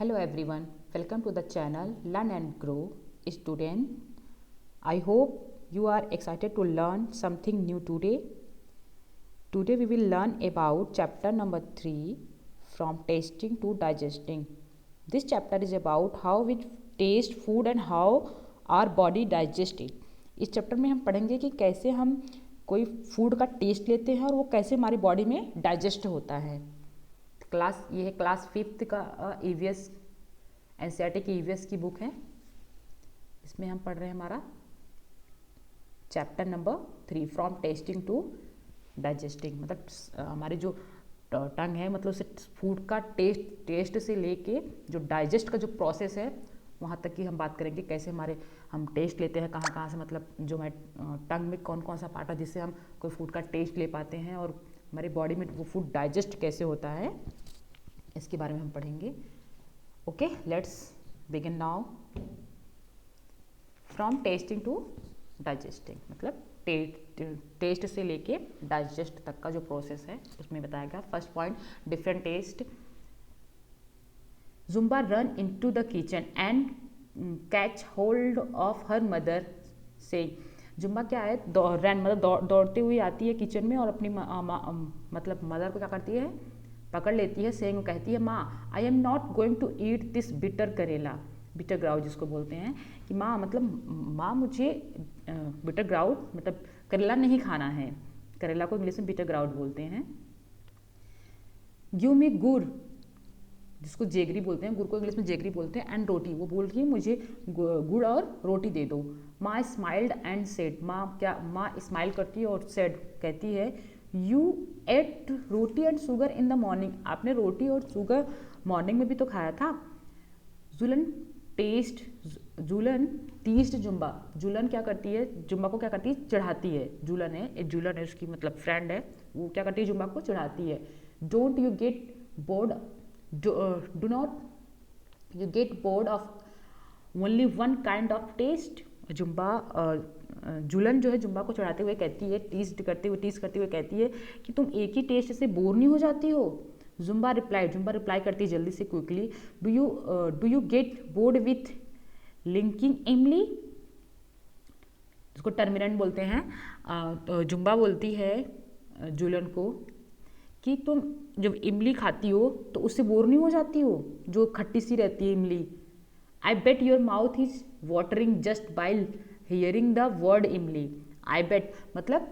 Hello everyone, welcome to the channel Learn and Grow. Student, I hope you are excited to learn something new today. Today we will learn about chapter number 3 from tasting to digesting. This chapter is about how we taste food and how our body digests it. इस chapter में हम पढ़ेंगे कि कैसे हम कोई food का test लेते हैं और वो कैसे हमारी बॉडी में डाइजेस्ट होता है। ये है क्लास 5th का EVS NCERT की EVS की बुक है। इसमें हम पढ़ रहे हैं हमारा chapter number 3 from tasting to digesting. मतलब हमारी जो टंग है, मतलब उसे फूड का टेस्ट से लेके जो डाइजेस्ट का जो प्रोसेस है वहाँ तक की हम बात करेंगे। कैसे हम टेस्ट लेते हैं, कहाँ से, मतलब जो हमारे टंग में कौन कौन सा पार्ट है जिससे हम कोई फूड का टेस्ट ले पाते हैं और हमारी बॉडी में वो फूड डाइजेस्ट कैसे होता है, इसके बारे में हम पढ़ेंगे। Okay, let's begin now. From tasting to digesting मतलब टेस्ट से लेके डाइजेस्ट तक का जो प्रोसेस है उसमें बताया गया। First point, different taste. Jhumpa run into the kitchen and catch hold of her mother से। जुम्बा क्या है, मतलब दौड़ते हुए आती है किचन में और अपनी मतलब मदर को क्या करती है, पकड़ लेती है। सेंग कहती है, माँ I am not going to eat this bitter karela, bitter gourd जिसको बोलते हैं कि माँ, मतलब माँ मुझे बिटर ग्राउट मतलब करेला नहीं खाना है। करेला को इंग्लिश में बिटर ग्राउट बोलते हैं। गिव मी गुड़, जिसको जेगरी बोलते हैं, गुड़ को इंग्लिश में जेगरी बोलते हैं, एंड रोटी, वो बोल रही है मुझे गुड़ और रोटी दे दो। माँ स्माइल्ड एंड सेड, माँ स्माइल करती है और सेड कहती है, you ate roti and sugar in the morning, आपने रोटी और शुगर मॉर्निंग में भी तो खाया था। जुलन टीस्ड जुम्बा, जुलन क्या करती है, जुम्बा को क्या करती है, चढ़ाती है। जुलन है उसकी मतलब फ्रेंड है, वो क्या करती है, जुम्बा को चढ़ाती है। Don't you get bored, do not you get bored of only one kind of taste। जुलन जो है जुम्बा को चढ़ाते हुए कहती है, टीज करते हुए कहती है कि तुम एक ही टेस्ट से बोर नहीं हो जाती हो। जुम्बा रिप्लाई करती है जल्दी से, quickly, do you get bored with linking इमली, इसको टर्मिनेंट बोलते हैं। तो जुम्बा बोलती है जुलन को कि तुम जब इमली खाती हो तो उससे बोर नहीं हो जाती हो, जो खट्टी सी रहती है इमली। I bet your mouth is watering just by hearing the word imli. I बेट मतलब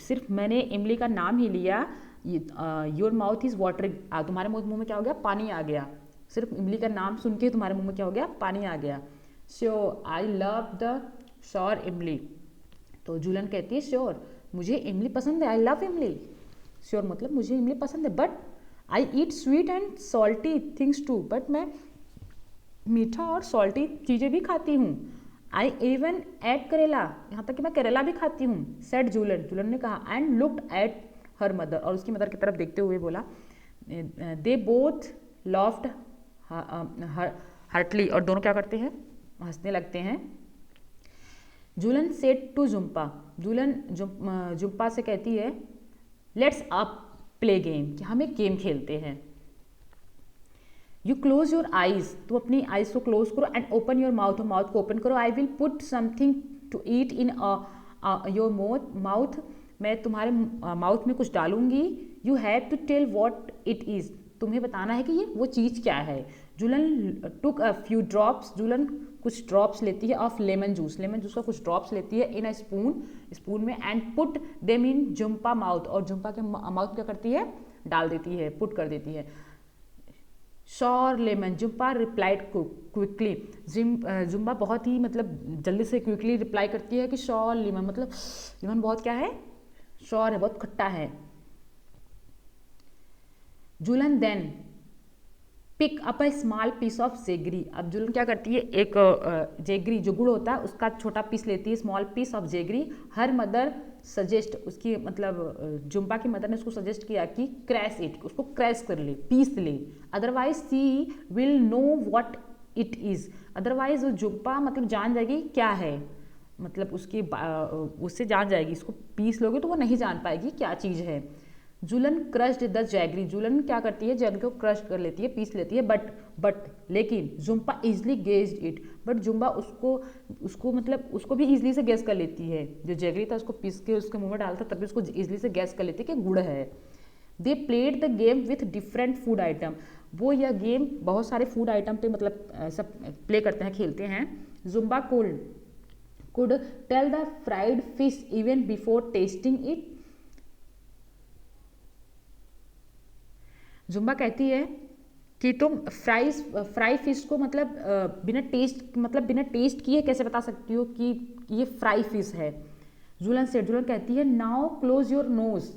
सिर्फ मैंने इमली का नाम ही लिया, योर माउथ इज वाटरिंग, तुम्हारे मुंह में क्या हो गया, पानी आ गया। सिर्फ इमली का नाम सुन के तुम्हारे मुंह में क्या हो गया, पानी आ गया। Sure I love the sure इमली, तो जुलन कहती है श्योर मुझे इमली पसंद है, आई लव इमली। श्योर मतलब मुझे इमली पसंद है, but I eat sweet and salty things too, but मैं मीठा और सॉल्टी चीज़ें भी खाती हूँ। आई इवन एट करेला, यहाँ तक कि मैं करेला भी खाती हूँ। सेड जुलन ने कहा, and looked at her mother, और उसकी मदर की तरफ देखते हुए बोला। दे बोथ लॉफ्ड हार्टली, और दोनों क्या करते हैं, हंसने लगते हैं। जुलन सेड टू जुम्पा, जुलन जुम्पा से कहती है, लेट्स अप प्ले गेम, कि हम एक गेम खेलते हैं। यू क्लोज योर आईज, तो अपनी आईज को क्लोज करो, and open your mouth, mouth को ओपन करो। I will put something to eat in your mouth, मैं तुम्हारे माउथ में कुछ डालूंगी। You have to tell what it is, तुम्हें बताना है कि ये वो चीज़ क्या है। जुलन टुक अ फ्यू ड्रॉप्स, जुलन कुछ ड्रॉप्स लेती है ऑफ लेमन जूस का कुछ ड्रॉप्स लेती है इन अ स्पून में, and put them in Jhumpa mouth, और जुम्पा के माउथ क्या करती है, डाल देती है, पुट कर देती है। Sure lemon, Jhumpa replied quickly, Zumba बहुत ही मतलब जल्दी से क्विकली रिप्लाई करती है कि श्योर लेमन, मतलब लेमन बहुत क्या है, श्योर है, बहुत खट्टा है। Julan then pick up a small piece of jaggery, अब जुलन क्या करती है, एक जेगरी जो गुड़ होता है उसका छोटा पीस लेती है, small piece of jaggery. Her mother suggest, उसकी मतलब जुम्पा की मदर ने उसको सजेस्ट किया कि क्रैश इट, उसको क्रैश कर ले, पीस ले, otherwise she will know what it is, otherwise वो जुम्पा मतलब जान जाएगी क्या है, मतलब उससे जान जाएगी, इसको पीस लोगे तो वो नहीं जान पाएगी क्या चीज़ है। जुलन क्रश्ड द जैगरी, जुलन क्या करती है, जैगरी को क्रश कर लेती है, पीस लेती है, बट लेकिन Jhumpa easily guessed it, but Zumba उसको मतलब उसको भी इजली से गैस कर लेती है, जो जैगरी था उसको पीस के उसके मुंह में डालता तब भी उसको इजली से गैस कर लेती है कि गुड़ है। They played the game with different food item, वो यह गेम बहुत सारे फूड आइटम पे मतलब सब प्ले करते हैं, खेलते हैं। Jhumpa could tell the fried fish even before tasting it, Jhumpa कहती है कि तुम फ्राई फिश को मतलब बिना टेस्ट किए कैसे बता सकती हो कि ये फ्राई फिश है। जुलन कहती है नाउ क्लोज योर नोज,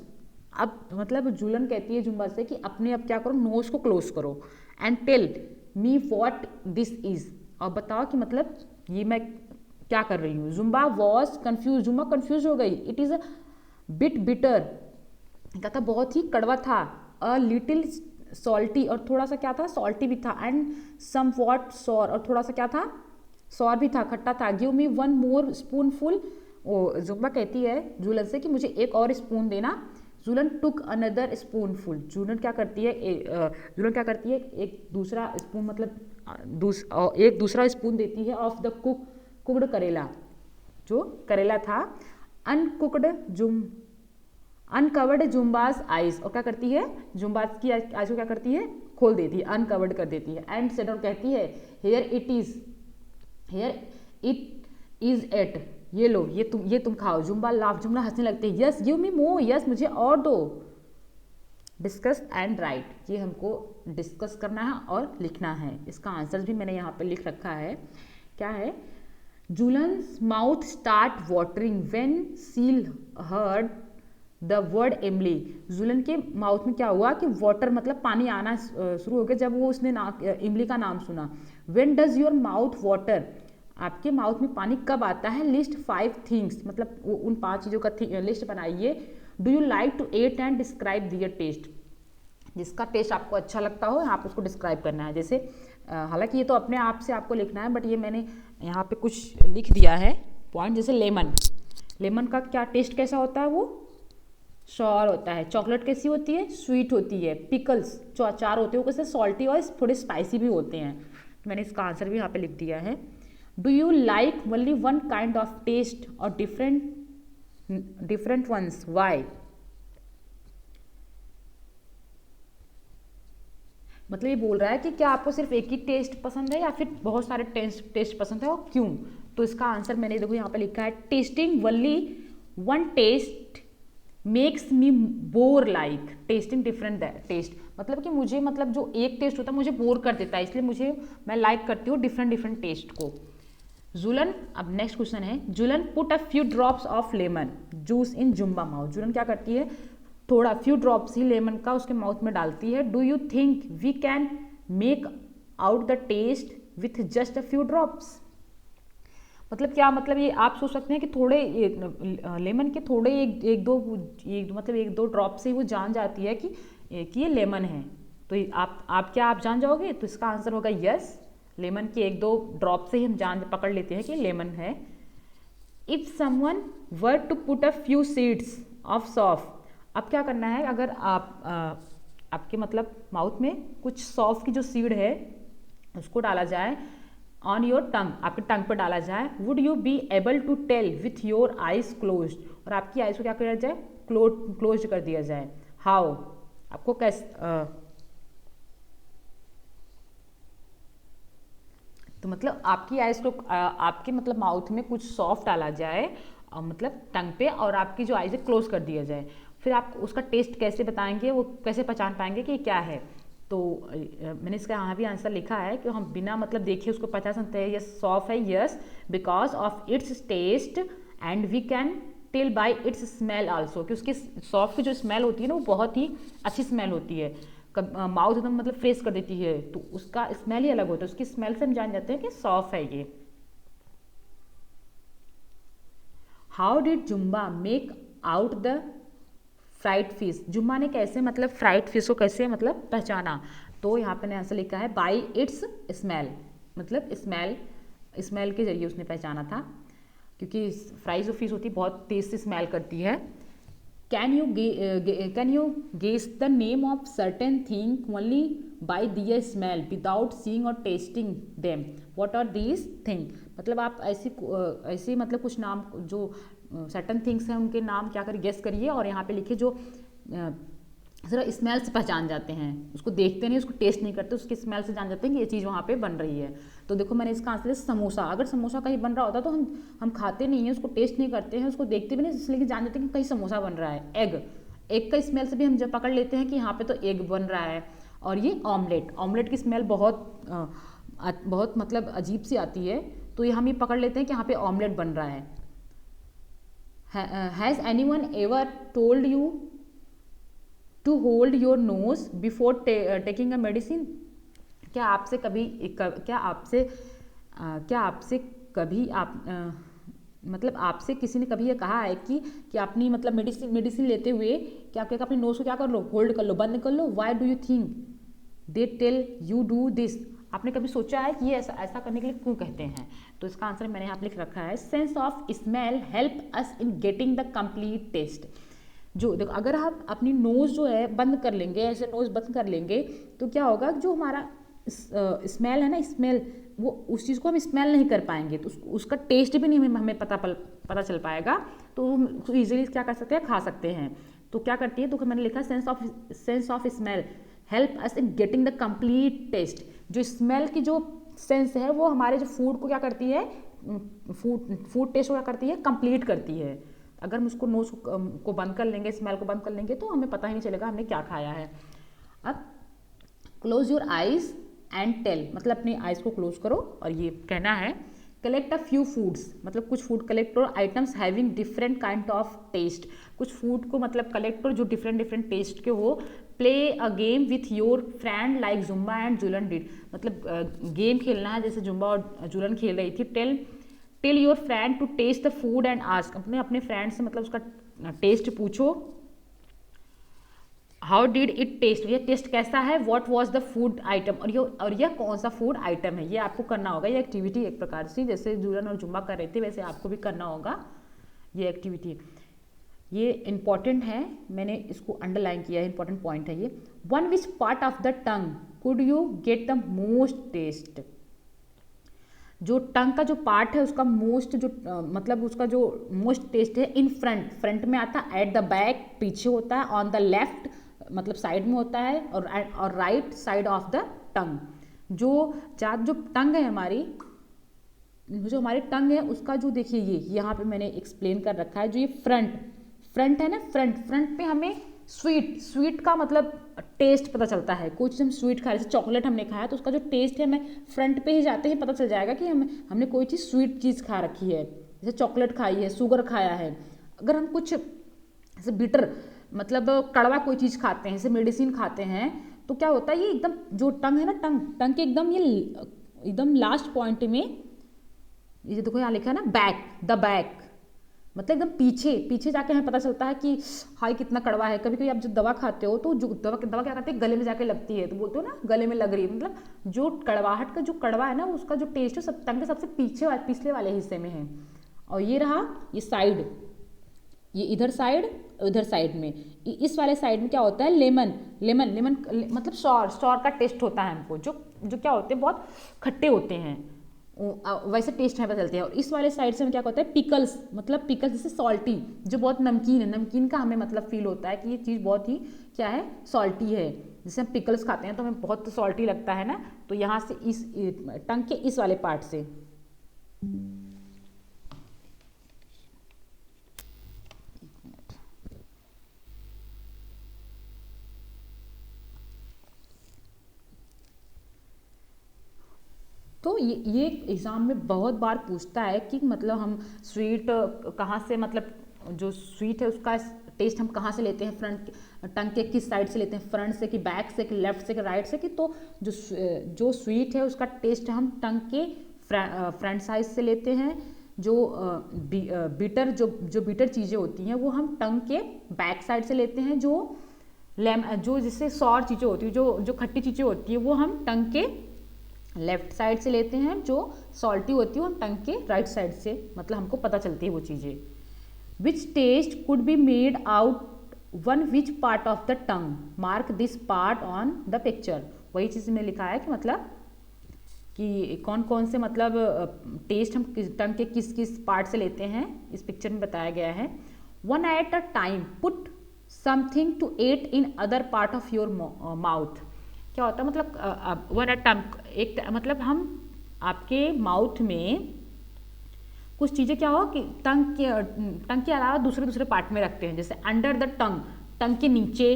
अब मतलब जुलन कहती है जुम्बा से कि अपने अब क्या करो, नोज को क्लोज करो, and tell me what this is, और बताओ कि मतलब ये मैं क्या कर रही हूँ। Zumba was confuse, Zumba confuse हो गई। It is a bit bitter, कहता बहुत ही कड़वा था। अ लिटिल सॉल्टी, और थोड़ा सा क्या था, सॉल्टी भी था। एंड सम वॉट सॉर, और थोड़ा सा क्या था, सॉर भी था, खट्टा था। Give me one more spoon full, Zumba कहती है जुलन से कि मुझे एक और स्पून देना। जुलन टुक अनदर स्पून फुल, जुलन क्या करती है एक दूसरा स्पून मतलब एक दूसरा स्पून देती है ऑफ द कुकड करेला, जो करेला था। अनकवर्ड जुम्बास आइज, और क्या करती है, जुम्बास की आइज को क्या करती है, खोल देती है, अनकवर्ड कर देती है। एंड सेड, और कहती है हेयर इट इज एट, ये लो, ये तुम खाओ। जुम्बा लाफ, जुम्बा हंसने लगते हैं। यस गिव मी मोर, यस मुझे और दो। डिस्कस एंड राइट, ये हमको डिस्कस करना है और लिखना है। इसका आंसर भी मैंने यहाँ पे लिख रखा है, क्या है। Julan's mouth start watering when she heard the word imli, Julan के माउथ में क्या हुआ कि वाटर मतलब पानी आना शुरू हो गया जब वो उसने इमली का नाम सुना। When does your mouth water, आपके माउथ में पानी कब आता है। लिस्ट 5 थिंग्स, मतलब उन 5 चीज़ों का लिस्ट बनाइए। Do you like to ate and describe their taste, जिसका टेस्ट आपको अच्छा लगता हो आप उसको डिस्क्राइब करना है। जैसे हालांकि ये तो अपने आप से आपको लिखना है, बट ये मैंने यहाँ पे कुछ लिख दिया है पॉइंट। जैसे लेमन का क्या टेस्ट कैसा होता है, वो सॉर होता है। चॉकलेट कैसी होती है, स्वीट होती है। पिकल्स जो अचार होते हैं वो कैसे सॉल्टी और थोड़े स्पाइसी भी होते हैं। मैंने इसका आंसर भी यहाँ पे लिख दिया है। Do you like only one kind of taste और डिफरेंट वंस, वाई, मतलब ये बोल रहा है कि क्या आपको सिर्फ एक ही टेस्ट पसंद है या फिर बहुत सारे टेस्ट पसंद है और क्यों। तो इसका आंसर मैंने देखो यहाँ पे लिखा है, tasting only one taste makes me bore like tasting different taste, मतलब कि मुझे मतलब जो एक टेस्ट होता है मुझे बोर कर देता है, इसलिए मैं लाइक करती हूँ डिफरेंट टेस्ट को। जुलन, अब नेक्स्ट क्वेश्चन है, Julan put a few drops of lemon juice in जुम्बा माउथ, जुलन क्या करती है, थोड़ा फ्यू ड्रॉप्स ही लेमन का उसके माउथ में डालती है। Do you think we can make out the taste with just a few drops, मतलब क्या, मतलब ये आप सोच सकते हैं कि थोड़े लेमन के थोड़े एक दो ड्रॉप से वो जान जाती है कि ये लेमन है। तो आप जान जाओगे, तो इसका आंसर होगा यस, लेमन के 1-2 ड्रॉप से ही हम जान पकड़ लेते हैं कि लेमन है। If someone were to put a few seeds of saunf, अब क्या करना है, अगर आपके मतलब माउथ में कुछ सौफ की जो सीड है उसको डाला जाए, ऑन योर टंग, आपके टंग पर डाला जाए। Would you be able to tell with your eyes close, और आपकी आइज को क्या किया जाए, क्लोज कर दिया जाए। हाउ, आपको कैसे, तो मतलब आपकी आइज को आपके मतलब माउथ में कुछ सॉफ्ट डाला जाए मतलब टंग पे, और आपकी जो आइज है क्लोज कर दिया जाए, फिर आप उसका टेस्ट कैसे बताएंगे, वो कैसे पहचान पाएंगे कि क्या है। तो मैंने इसका यहाँ भी आंसर लिखा है कि हम बिना मतलब देखे उसको पहचान सकते हैं, ये सॉफ्ट है, yes, because of its taste, and we can tell by its smell also, कि उसकी सॉफ्ट की जो स्मेल होती है ना वो बहुत ही अच्छी स्मेल होती है, माउथ एकदम मतलब फ्रेश कर देती है, तो उसका स्मेल ही अलग होता है, उसकी स्मेल से हम जान जाते हैं कि सॉफ्ट है ये। How did Zumba make out the fried fish, Zumba ने कैसे मतलब फ्राइड फिश को कैसे मतलब पहचाना, तो यहाँ पे आंसर लिखा है बाई इट्स स्मेल, मतलब स्मेल के जरिए उसने पहचाना था, क्योंकि फ्राइज जो फिश होती है बहुत तेज से स्मेल करती है। Can you guess the name of certain thing only by their smell without seeing or tasting them? What are these thing? मतलब आप ऐसी मतलब कुछ नाम जो certain things हैं उनके नाम क्या करिए, गेस करिए और यहाँ पे लिखिए जो जरा स्मेल से पहचान जाते हैं, उसको देखते नहीं, उसको टेस्ट नहीं करते, उसके स्मेल से जान जाते हैं कि ये चीज़ वहाँ पे बन रही है। तो देखो मैंने इसका आंसर है समोसा। अगर समोसा कहीं बन रहा होता तो हम खाते नहीं हैं, उसको टेस्ट नहीं करते हैं, उसको देखते भी नहीं, इसलिए जान जाते हैं कि कहीं समोसा बन रहा है। एग का स्मेल से भी हम जब पकड़ लेते हैं कि यहाँ पे तो एग बन रहा है। और ये ऑमलेट की स्मेल बहुत मतलब अजीब सी आती है, तो ये हम ये पकड़ लेते हैं कि यहाँ पे ऑमलेट बन रहा है। Has anyone ever told you to hold your nose before taking a medicine? क्या आपसे कभी मतलब आपसे किसी ने कभी ये कहा है कि अपनी मतलब मेडिसिन लेते हुए क्या क्या अपनी नोज को क्या कर लो, होल्ड कर लो, बंद कर लो? Why do you think they tell you do this? आपने कभी सोचा है कि ये ऐसा करने के लिए क्यों कहते हैं? तो इसका आंसर मैंने यहाँ पे लिख रखा है, sense of smell help us in getting the complete taste. जो देखो अगर हम अपनी नोज़ जो है बंद कर लेंगे, ऐसे नोज़ बंद कर लेंगे, तो क्या होगा, जो हमारा स्मेल है ना, स्मेल वो उस चीज़ को हम स्मेल नहीं कर पाएंगे, तो उसका टेस्ट भी नहीं हमें पता चल पाएगा, तो हम ईजिली क्या कर सकते हैं, खा सकते हैं। तो क्या करती है, तो मैंने लिखा sense of smell help us in getting the complete taste. जो स्मेल की जो सेंस है वो हमारे जो फूड को क्या करती है, फूड टेस्ट को क्या करती है, कंप्लीट करती है। अगर हम उसको नोज को बंद कर लेंगे, स्मेल को बंद कर लेंगे, तो हमें पता ही नहीं चलेगा हमने क्या खाया है। अब close your eyes and tell, मतलब अपनी आइज को क्लोज करो और ये कहना है, कलेक्ट अ फ्यू फूड्स, मतलब कुछ फूड कलेक्ट करो, items having different kind of taste, कुछ फूड को मतलब कलेक्ट करो जो डिफरेंट टेस्ट के हो। Play a game with your friend like Jumba and Julan did, मतलब गेम खेलना है जैसे जुम्बा और जुलन खेल रही थी। Tell your friend to taste the food and ask, अपने फ्रेंड से मतलब उसका टेस्ट पूछो। हाउ डिड इट टेस्ट, ये टेस्ट कैसा है। What was the food item, और यह कौन सा फूड आइटम है, ये आपको करना होगा। ये एक्टिविटी एक प्रकार से जैसे जुलन और जुम्बा कर रहे थे वैसे आपको भी करना होगा ये एक्टिविटी। ये इंपॉर्टेंट है, मैंने इसको अंडरलाइन किया है, इंपॉर्टेंट पॉइंट है ये। On which part of the tongue could you get the most taste, जो टंग का जो पार्ट है उसका मोस्ट जो मतलब उसका जो मोस्ट टेस्ट है, इन फ्रंट में आता है, एट द बैक पीछे होता है, ऑन द लेफ्ट मतलब साइड में होता है, और राइट साइड ऑफ द टंग। जो टंग है हमारी, जो हमारी टंग है उसका जो देखिए ये यहाँ पे मैंने एक्सप्लेन कर रखा है, जो ये फ्रंट है ना, फ्रंट पे हमें स्वीट का मतलब टेस्ट पता चलता है। कोई चीज़ हम स्वीट खा रहे, जैसे चॉकलेट हमने खाया तो उसका जो टेस्ट है हमें फ्रंट पे ही जाते ही पता चल जाएगा कि हमने कोई चीज़ स्वीट चीज़ खा रखी है, जैसे चॉकलेट खाई है, शुगर खाया है। अगर हम कुछ जैसे बिटर मतलब कड़वा कोई चीज़ खाते हैं, जैसे मेडिसिन खाते हैं, तो क्या होता है, ये एकदम जो टंग है ना, टंग के एकदम लास्ट पॉइंट में ये देखो यहाँ लिखा है ना, द बैक, मतलब एकदम पीछे जाके हमें पता चलता है कि हाय कितना कड़वा है। कभी कभी आप जब दवा खाते हो तो जो दवा क्या करते हैं, गले में जाके लगती है, तो बोलते हो ना गले में लग रही है, मतलब जो कड़वाहट का जो कड़वा है ना उसका जो टेस्ट है सब टंग के सबसे पिछले वाले हिस्से में है। और ये रहा ये साइड, ये इधर साइड में, इस वाले साइड में क्या होता है, लेमन मतलब सॉर का टेस्ट होता है हमको, जो क्या होते हैं बहुत खट्टे होते हैं, वैसे टेस्ट हमें बदलते हैं। और इस वाले साइड से हम क्या होता है, पिकल्स जैसे सॉल्टी, जो बहुत नमकीन है, नमकीन का हमें मतलब फील होता है कि ये चीज़ बहुत ही क्या है, सॉल्टी है। जैसे हम पिकल्स खाते हैं तो हमें बहुत सॉल्टी लगता है ना, तो यहाँ से इस टंग के इस वाले पार्ट से तो ये एग्ज़ाम में बहुत बार पूछता है कि मतलब हम स्वीट कहाँ से, मतलब जो स्वीट है उसका टेस्ट हम कहाँ से लेते हैं, फ्रंट टंग के किस साइड से लेते हैं, फ्रंट से कि बैक से कि लेफ्ट से कि राइट से, कि तो जो स्वीट है उसका टेस्ट हम टंग के फ्रंट साइड से लेते हैं। जो बीटर चीज़ें होती हैं वो हम टंग के बैक साइड से लेते हैं। जो जिससे सॉर चीज़ें होती है, जो खट्टी चीज़ें होती है वो हम टंग के लेफ्ट साइड से लेते हैं। जो सॉल्टी होती है वो हम टंग के राइट साइड से, मतलब हमको पता चलती है वो चीज़ें। Which taste could be made out on which part of the tongue, mark this part on the picture. वही चीज़ में लिखा है कि मतलब कि कौन कौन से मतलब टेस्ट हम टंग के किस किस पार्ट से लेते हैं, इस पिक्चर में बताया गया है। One at a time put something to ate in other part of your mouth. क्या होता है मतलब वन एट टाइम, एक मतलब हम आपके माउथ में कुछ चीज़ें क्या हो कि टंग के अलावा दूसरे दूसरे पार्ट में रखते हैं, जैसे अंडर द टंग, टंग के नीचे,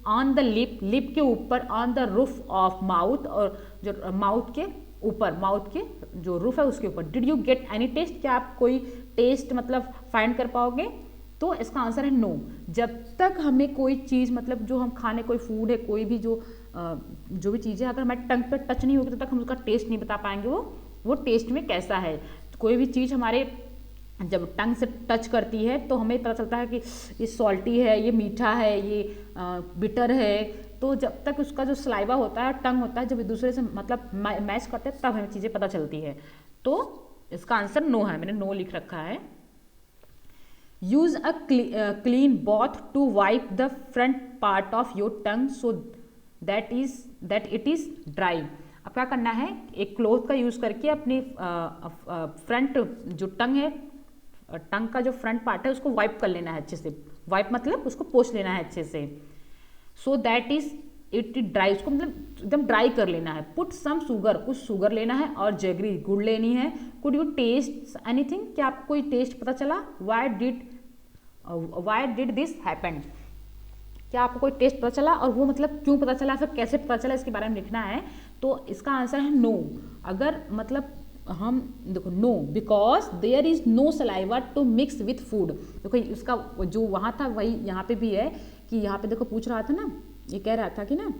ऑन द लिप, लिप के ऊपर, on the roof of mouth, और जो माउथ के ऊपर, माउथ के जो रूफ है उसके ऊपर। Did you get any taste, क्या आप कोई टेस्ट मतलब फाइंड कर पाओगे? तो इसका आंसर है नो। जब तक हमें कोई चीज़ मतलब जो हम खाने, कोई फूड है, कोई भी जो भी चीज़ें अगर हमारे टंग पर टच नहीं होगी तब तक हम उसका टेस्ट नहीं बता पाएंगे वो टेस्ट में कैसा है। कोई भी चीज़ हमारे जब टंग से टच करती है तो हमें पता चलता है कि ये सॉल्टी है, ये मीठा है, ये बिटर है। तो जब तक उसका जो सलाइवा होता है, टंग होता है, जब एक दूसरे से मतलब मैच करते हैं तब हमें चीज़ें पता चलती है। तो इसका आंसर नो है, मैंने नो लिख रखा है। यूज अ क्लीन बॉथ to wipe the front part of your tongue so that it is dry. अब क्या करना है, एक क्लॉथ का यूज करके अपनी फ्रंट जो टंग है, टंग का जो फ्रंट पार्ट है उसको वाइप कर लेना है अच्छे से। वाइप मतलब उसको पोंछ लेना है अच्छे से। So that is it dry, उसको मतलब एकदम ड्राई कर लेना है। पुट सम शुगर, कुछ शुगर लेना है, और जैगरी, गुड़ लेनी है। कुड यू टेस्ट एनीथिंग, क्या आपको कोई टेस्ट पता चला? वाई डिड दिस हैपन, क्या आपको कोई टेस्ट पता चला, और वो मतलब क्यों पता चला, फिर कैसे पता चला, इसके बारे में लिखना है। तो इसका आंसर है नो। अगर मतलब हम देखो नो, because there is no saliva to mix with food. देखो उसका जो वहाँ था वही यहाँ पे भी है कि यहाँ पे देखो पूछ रहा था ना, ये कह रहा था कि ना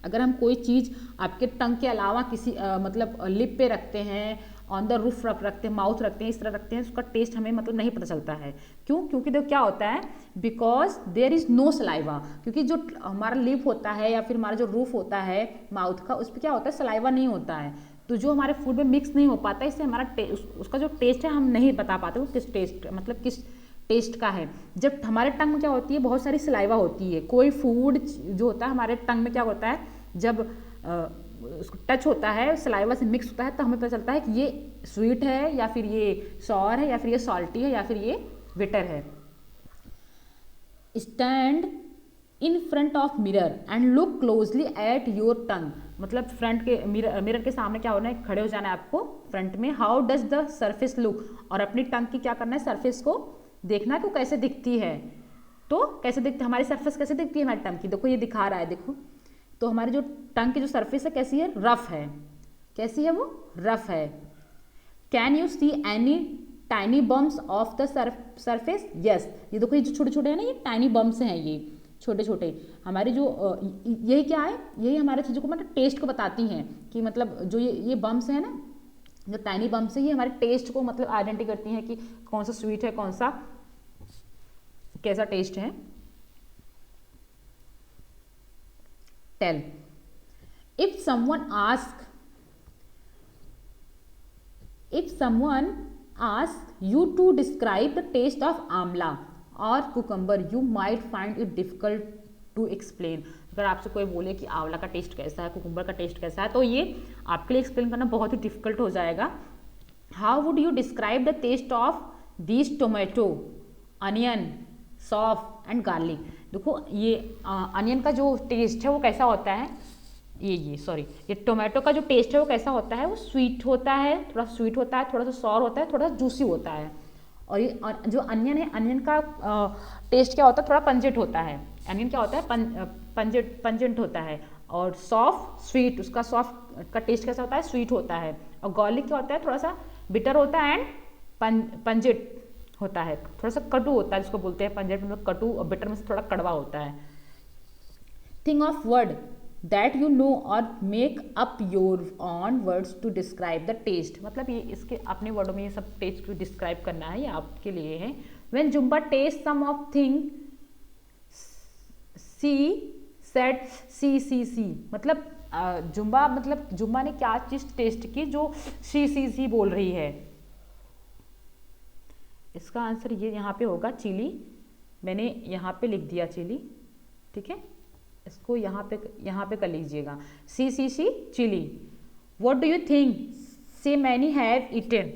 अगर हम कोई चीज़ आपके टंग के अलावा किसी मतलब लिप पे रखते हैं, ऑन द रूफ रखते हैं, माउथ रखते हैं, इस तरह रखते हैं, उसका टेस्ट हमें मतलब नहीं पता चलता है। क्यों? क्योंकि देखो क्या होता है, because there is no saliva, क्योंकि जो हमारा लिप होता है या फिर हमारा जो रूफ होता है माउथ का, उस पर क्या होता है, सलाइवा नहीं होता है। तो जो हमारे फूड में मिक्स नहीं हो पाता, इससे हमारा उसका जो टेस्ट है हम नहीं बता पाते वो किस टेस्ट मतलब किस टेस्ट का है। जब हमारे टंग में क्या होती है, बहुत सारी सलाइवा होती है। कोई फूड जो होता है हमारे टंग में क्या होता है, जब उसको टच होता है, सलाइवा से मिक्स होता है, तो हमें पता चलता है कि ये स्वीट है या फिर ये सॉर है या फिर ये सॉल्टी है या फिर ये बिटर है। Stand in front of mirror and look closely at your tongue, मतलब फ्रंट के मिरर के सामने क्या होना है, खड़े हो जाना है आपको फ्रंट में। How does the surface look, और अपनी टंग की क्या करना है, सरफेस को देखना है कि कैसे दिखती है। तो कैसे दिखती, हमारी सरफेस कैसे दिखती है हमारी टंग की, देखो ये दिखा रहा है, देखो तो हमारी जो टंग की जो सरफेस है कैसी है, रफ है। कैसी है वो, रफ है। Can you see any tiny bumps of the surface, yes, ये देखो ये जो छोटे छोटे हैं ना, ये टाइनी बम्स हैं, ये छोटे छोटे हमारे जो यही क्या है, यही हमारे चीज़ों को मतलब टेस्ट को बताती हैं कि मतलब जो ये बम्स है ना, जो टाइनी बम्स है, ये हमारे टेस्ट को मतलब आइडेंटिटी करती हैं कि कौन सा स्वीट है, कौन सा कैसा टेस्ट है। Tell if someone asks you to describe the taste of amla or cucumber, you might find it difficult to explain। अगर आपसे कोई बोले कि आंवला का टेस्ट कैसा है, कुकुम्बर का टेस्ट कैसा है, तो ये आपके लिए एक्सप्लेन करना बहुत ही डिफिकल्ट हो जाएगा। How would you describe the taste of this tomato, onion, saunf and garlic. देखो ये अनियन का जो टेस्ट है वो कैसा होता है, ये टोमेटो का जो टेस्ट है वो कैसा होता है, वो स्वीट होता है, थोड़ा स्वीट होता है, थोड़ा सा सॉर होता है, थोड़ा सा जूसी होता है। और ये जो अनियन है, अनियन का टेस्ट क्या होता है, थोड़ा पंजेंट होता है। अनियन क्या होता है, पंजेंट होता है। और सॉफ्ट स्वीट, उसका सॉफ्ट का टेस्ट कैसा होता है, स्वीट होता है। और गार्लिक क्या होता है, थोड़ा सा बिटर होता है एंड पंजेंट होता है, थोड़ा सा कटु होता है, जिसको बोलते हैं पंजेंट मतलब कटु, और बिटर में से थोड़ा कड़वा होता है। Think of word that you know or make up your own words to describe the taste, मतलब ये इसके अपने वर्डों में ये सब टेस्ट को डिस्क्राइब करना है, ये आपके लिए है। When Jumba taste some of thing she said she, मतलब जुम्बा ने क्या चीज टेस्ट की जो सी बोल रही है। इसका आंसर ये यहाँ पे होगा चिली मैंने यहाँ पे लिख दिया चिली, ठीक है, इसको यहाँ पे कर लीजिएगा। See chilli. What do you think say many have eaten?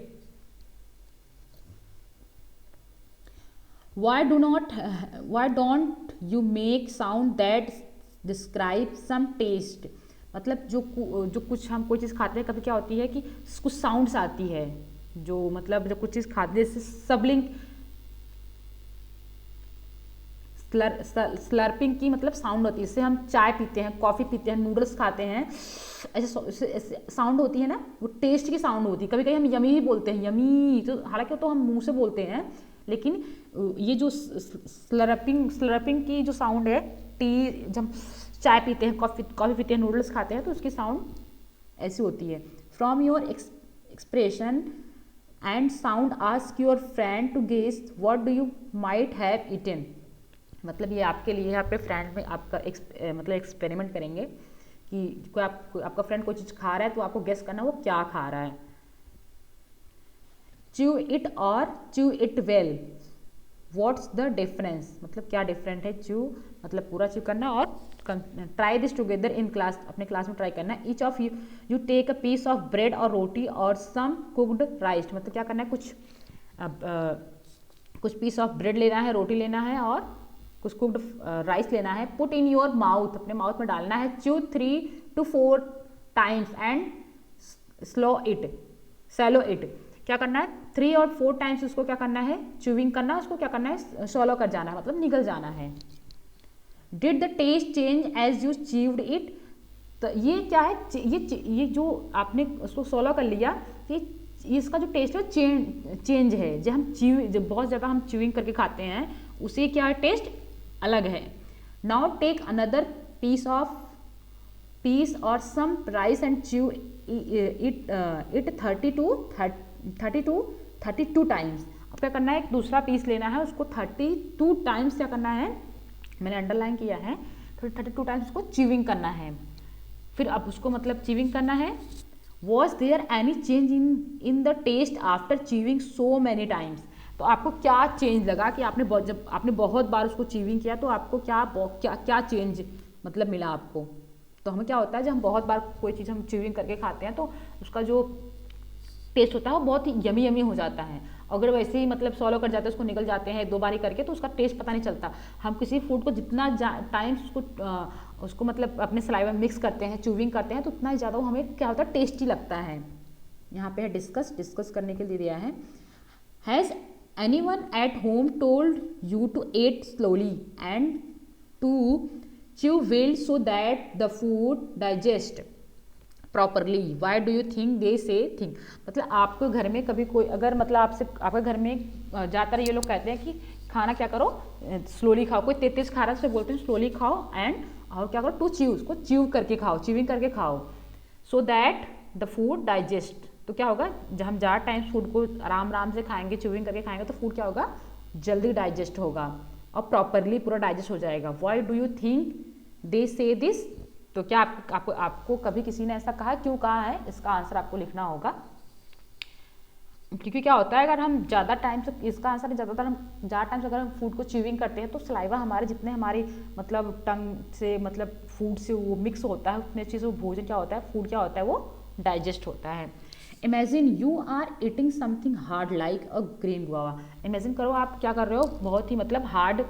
Why don't you make sound that describe some taste? मतलब जो कुछ हम कोई चीज़ खाते हैं, कभी क्या होती है कि कुछ साउंड्स आती है, जो मतलब जब कुछ चीज़ खाते हैं, जैसे सबलिंग, स्लर्पिंग की मतलब साउंड होती है। इससे हम चाय पीते हैं, कॉफ़ी पीते हैं, नूडल्स खाते हैं, ऐसे साउंड होती है ना, वो टेस्ट की साउंड होती है। कभी कभी हम यमी भी बोलते हैं, यमी, तो हालांकि तो हम मुंह से बोलते हैं, लेकिन ये जो स्लर्पिंग की जो साउंड है, जब हम चाय पीते हैं, कॉफ़ी पीते हैं, नूडल्स खाते हैं, तो उसकी साउंड ऐसी होती है। From your expression and sound ask your friend to guess what do you might have eaten. मतलब ये आपके लिए, यहाँ पे फ्रेंड में आपका मतलब एक्सपेरिमेंट करेंगे कि आपका फ्रेंड कोई चीज़ खा रहा है, तो आपको गेस करना वो क्या खा रहा है। च्यू इट और chew it well, what's the difference? मतलब क्या डिफरेंट है? च्यू मतलब पूरा च्यू करना, और try this together in class, अपने क्लास में ट्राई करना। Each of you take a piece of bread और रोटी और सम कुक्ड राइस। मतलब क्या करना है, कुछ पीस ऑफ ब्रेड लेना है, रोटी लेना है, और कुछ कुक्ड राइस लेना है। पुट इन योर माउथ, अपने माउथ में डालना है। Chew 3 to 4 times and swallow it. क्या करना है, 3 और 4 टाइम्स उसको क्या करना है, च्यूइंग करना, उसको क्या करना है, सॉलो कर जाना है, मतलब निगल जाना है। Did the taste change as you chewed it? तो ये क्या है, ये जो आपने उसको सॉलो कर लिया, ये इसका जो टेस्ट है चेंज है। जब बहुत ज़्यादा हम च्यूइंग करके खाते हैं, उसे क्या टेस्ट अलग है। नाउ टेक अनदर पीस और some rice and chew it 32 times. अब क्या करना है, एक दूसरा पीस लेना है, उसको 32 टाइम्स क्या करना है, मैंने अंडरलाइन किया है, 32 टाइम्स उसको च्यूइंग करना है। फिर अब उसको मतलब च्यूइंग करना है। Was there any change in the taste after chewing so many times? तो आपको क्या चेंज लगा कि जब आपने बहुत बार उसको च्यूइंग किया, तो आपको क्या चेंज मतलब मिला आपको? तो हमें क्या होता है, जब हम बहुत बार कोई चीज़ हम च्यूइंग करके खाते हैं, तो उसका जो टेस्ट होता है वो बहुत ही यमी हो जाता है। अगर वैसे ही मतलब सॉलो कर जाते हैं, उसको निकल जाते हैं 2 बारी करके, तो उसका टेस्ट पता नहीं चलता। हम किसी फूड को जितना टाइम उसको मतलब अपने सलाइवा में मिक्स करते हैं, च्यूइंग करते हैं, तो उतना ही ज़्यादा वो हमें क्या होता है, टेस्टी लगता है। यहाँ पे है डिस्कस करने के लिए दिया है। Has anyone at home told you to eat slowly and to chew well so that the food digest properly? Why do you think they say think? मतलब आपको घर में कभी कोई अगर मतलब आपके घर में ज़्यादातर ये लोग कहते हैं कि खाना क्या करो, स्लोली खाओ। कोई तेज खा रहा है, उससे बोलते हैं स्लोली खाओ, और क्या करो, टू च्यू, उसको च्यूइंग करके खाओ, सो दैट द फूड डाइजेस्ट। तो क्या होगा, जब हम ज़्यादा टाइम फूड को आराम से खाएंगे, च्यूइंग करके खाएंगे, तो फूड क्या होगा, जल्दी डाइजेस्ट होगा और प्रॉपरली पूरा डाइजेस्ट हो जाएगा। Y do you think they से दिस? तो क्या आपको कभी किसी ने ऐसा कहा, क्यों कहा है, इसका आंसर आपको लिखना होगा। क्योंकि क्या होता है, अगर हम ज़्यादा टाइम से, इसका आंसर है ज़्यादातर हम ज़्यादा टाइम से अगर हम फूड को च्यूइंग करते हैं, तो सलाइवा हमारे जितने हमारी मतलब टंग से मतलब फूड से वो मिक्स होता है, उतने अच्छे से वो भोजन क्या होता है, फूड क्या होता है, वो डाइजेस्ट होता है। Imagine you are eating something hard like a green guava. Imagine करो आप क्या कर रहे हो, बहुत ही मतलब हार्ड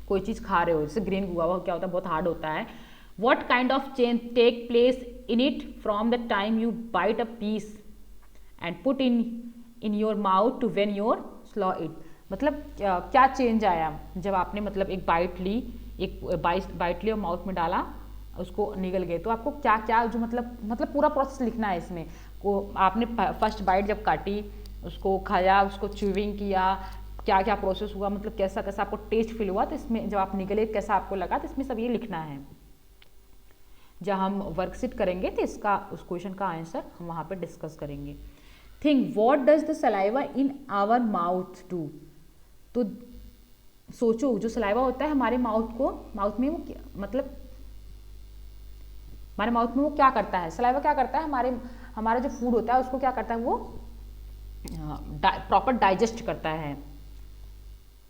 कोई चीज़ खा रहे हो, जैसे ग्रीन गुआवा क्या होता है, बहुत हार्ड होता है। What kind of change take place in it from the time you bite a piece and put in your mouth to when you swallow it? मतलब क्या चेंज आया जब आपने मतलब एक बाइट ली और माउथ में डाला, उसको निगल गए, तो आपको क्या जो मतलब पूरा प्रोसेस लिखना है इसमें। को आपने फर्स्ट बाइट जब काटी, उसको खाया, उसको च्यूइंग किया, क्या प्रोसेस हुआ, मतलब कैसा आपको टेस्ट फील हुआ, तो इसमें जब आप निगले कैसा आपको लगा, तो इसमें सब ये लिखना है। जब हम वर्कशीट करेंगे तो उस क्वेश्चन का आंसर हम वहाँ पे डिस्कस करेंगे। Think what does the saliva in our mouth do? तो सोचो, जो सलाइवा होता है हमारे माउथ में वो मतलब हमारे माउथ में वो क्या करता है, सलाइवा क्या करता है, हमारा जो फूड होता है उसको क्या करता है, वो प्रॉपर डाइजेस्ट करता है।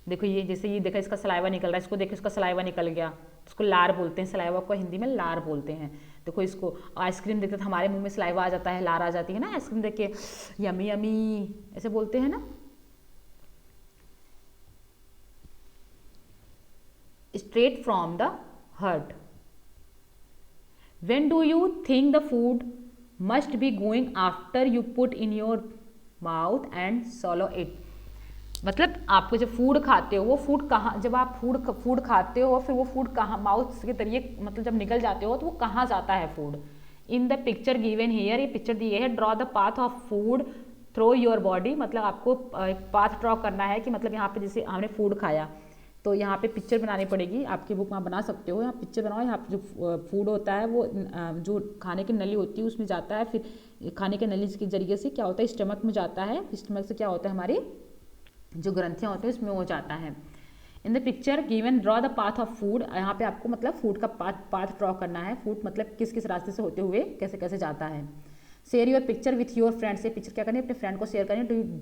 देखो ये जैसे ये देखा, इसका सलाइवा निकल रहा है, इसको देखो इसका सलाइवा निकल गया, इसको लार बोलते हैं, सलाइवा को हिंदी में लार बोलते हैं। देखो इसको आइसक्रीम देखते तो हमारे मुंह में सलाइवा आ जाता है, लार आ जाती है ना आइसक्रीम देख के, यमी यमी ऐसे बोलते हैं ना। Straight from the heart. When do you think the food must be going after you put in your mouth and swallow it? मतलब आपको जब फूड खाते हो, वो फूड कहाँ, जब आप फूड खाते हो फिर वो फूड कहाँ माउथ के जरिए मतलब जब निकल जाते हो तो वो कहाँ जाता है food. In the picture given here, ये पिक्चर दी है, draw the path of food through your body, मतलब आपको पाथ ड्रॉ करना है कि मतलब यहाँ पे जैसे हमने फूड खाया तो यहाँ पे पिक्चर बनानी पड़ेगी, आपकी बुक में आप बना सकते हो, यहाँ पिक्चर बनाओ, यहाँ पे जो फूड होता है वो जो खाने की नली होती है उसमें जाता है, फिर खाने के नली के जरिए से क्या होता है स्टमक में जाता है, स्टमक से क्या होता है हमारी जो ग्रंथियाँ होती है उसमें वो जाता है। In the picture given draw the path of food, यहाँ पे आपको मतलब फूड का पाथ ड्रॉ करना है, फूड मतलब किस किस रास्ते से होते हुए कैसे कैसे जाता है। Share your picture with your friends, ये पिक्चर क्या करनी है अपने फ्रेंड को शेयर करनी है।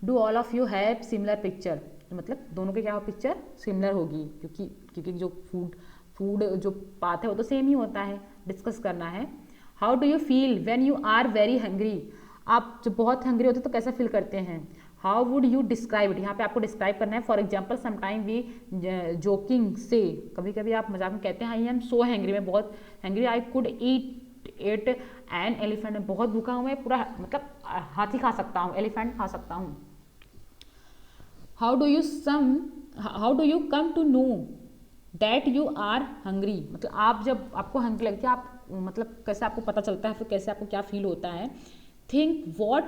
Do all of you have similar picture, मतलब दोनों के क्या हो पिक्चर सिमिलर होगी, क्योंकि जो फूड जो पाथ है वो तो सेम ही होता है, डिस्कस करना है। How do you feel when you are very hungry, आप जब बहुत हंग्री होते तो कैसा फील करते हैं। How would you describe it, यहाँ पे आपको डिस्क्राइब करना है। For example sometime we joking से, कभी कभी आप मजाक में कहते हैं आई एम सो हैंग्री, मैं बहुत hangry, I could eat an elephant, मैं बहुत भूखा हूँ, मैं पूरा मतलब हाथी खा सकता हूँ, एलिफेंट खा सकता हूँ। How do you come to know that you are hungry, मतलब आप जब आपको हंग्री लगती है आप मतलब कैसे आपको पता चलता है, फिर कैसे आपको क्या फील होता है। Think what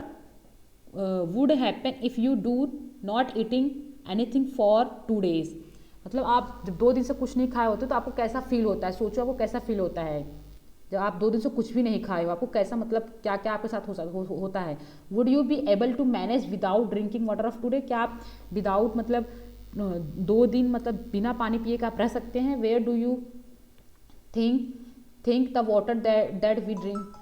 would happen if you do not eating anything for 2 days, मतलब आप जब 2 दिन से कुछ नहीं खाए होते तो आपको कैसा फील होता है, सोचो आपको कैसा फील होता है जब आप 2 दिन से कुछ भी नहीं खाए हो, आपको कैसा मतलब क्या क्या आपके साथ होता है। Would you be able to manage without drinking water of today, क्या आप विदाउट मतलब 2 दिन मतलब बिना पानी पिए का आप रह सकते हैं। Where do you think the water that we drink,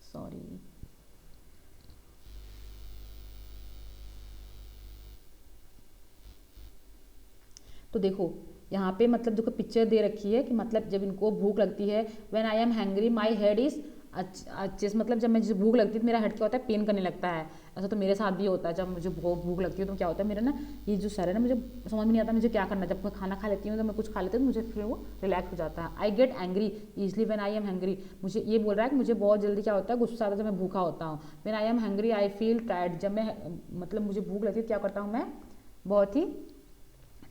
sorry तो देखो यहाँ पे मतलब देखो पिक्चर दे रखी है कि मतलब जब इनको भूख लगती है, when I M hangry my head is अच्छे, मतलब जब मुझे भूख लगती है तो मेरा हेड क्या होता है पेन करने लगता है। ऐसा तो मेरे साथ भी होता है, जब मुझे भूख लगती है तो क्या होता है मेरा ना ये जो सर है ना मुझे समझ में नहीं आता मुझे क्या करना है। जब मैं खाना खा लेती हूँ तो मैं कुछ खा लेती हूँ तो मुझे फिर वो रिलैक्स हो जाता है। I get angry easily when I M hangry, मुझे ये बोल रहा है कि मुझे बहुत जल्दी क्या होता है गुस्सा आता है जब मैं भूखा होता हूँ। When I M hangry I feel tired, जब मैं मतलब मुझे भूख लगती है क्या करता हूँ मैं बहुत ही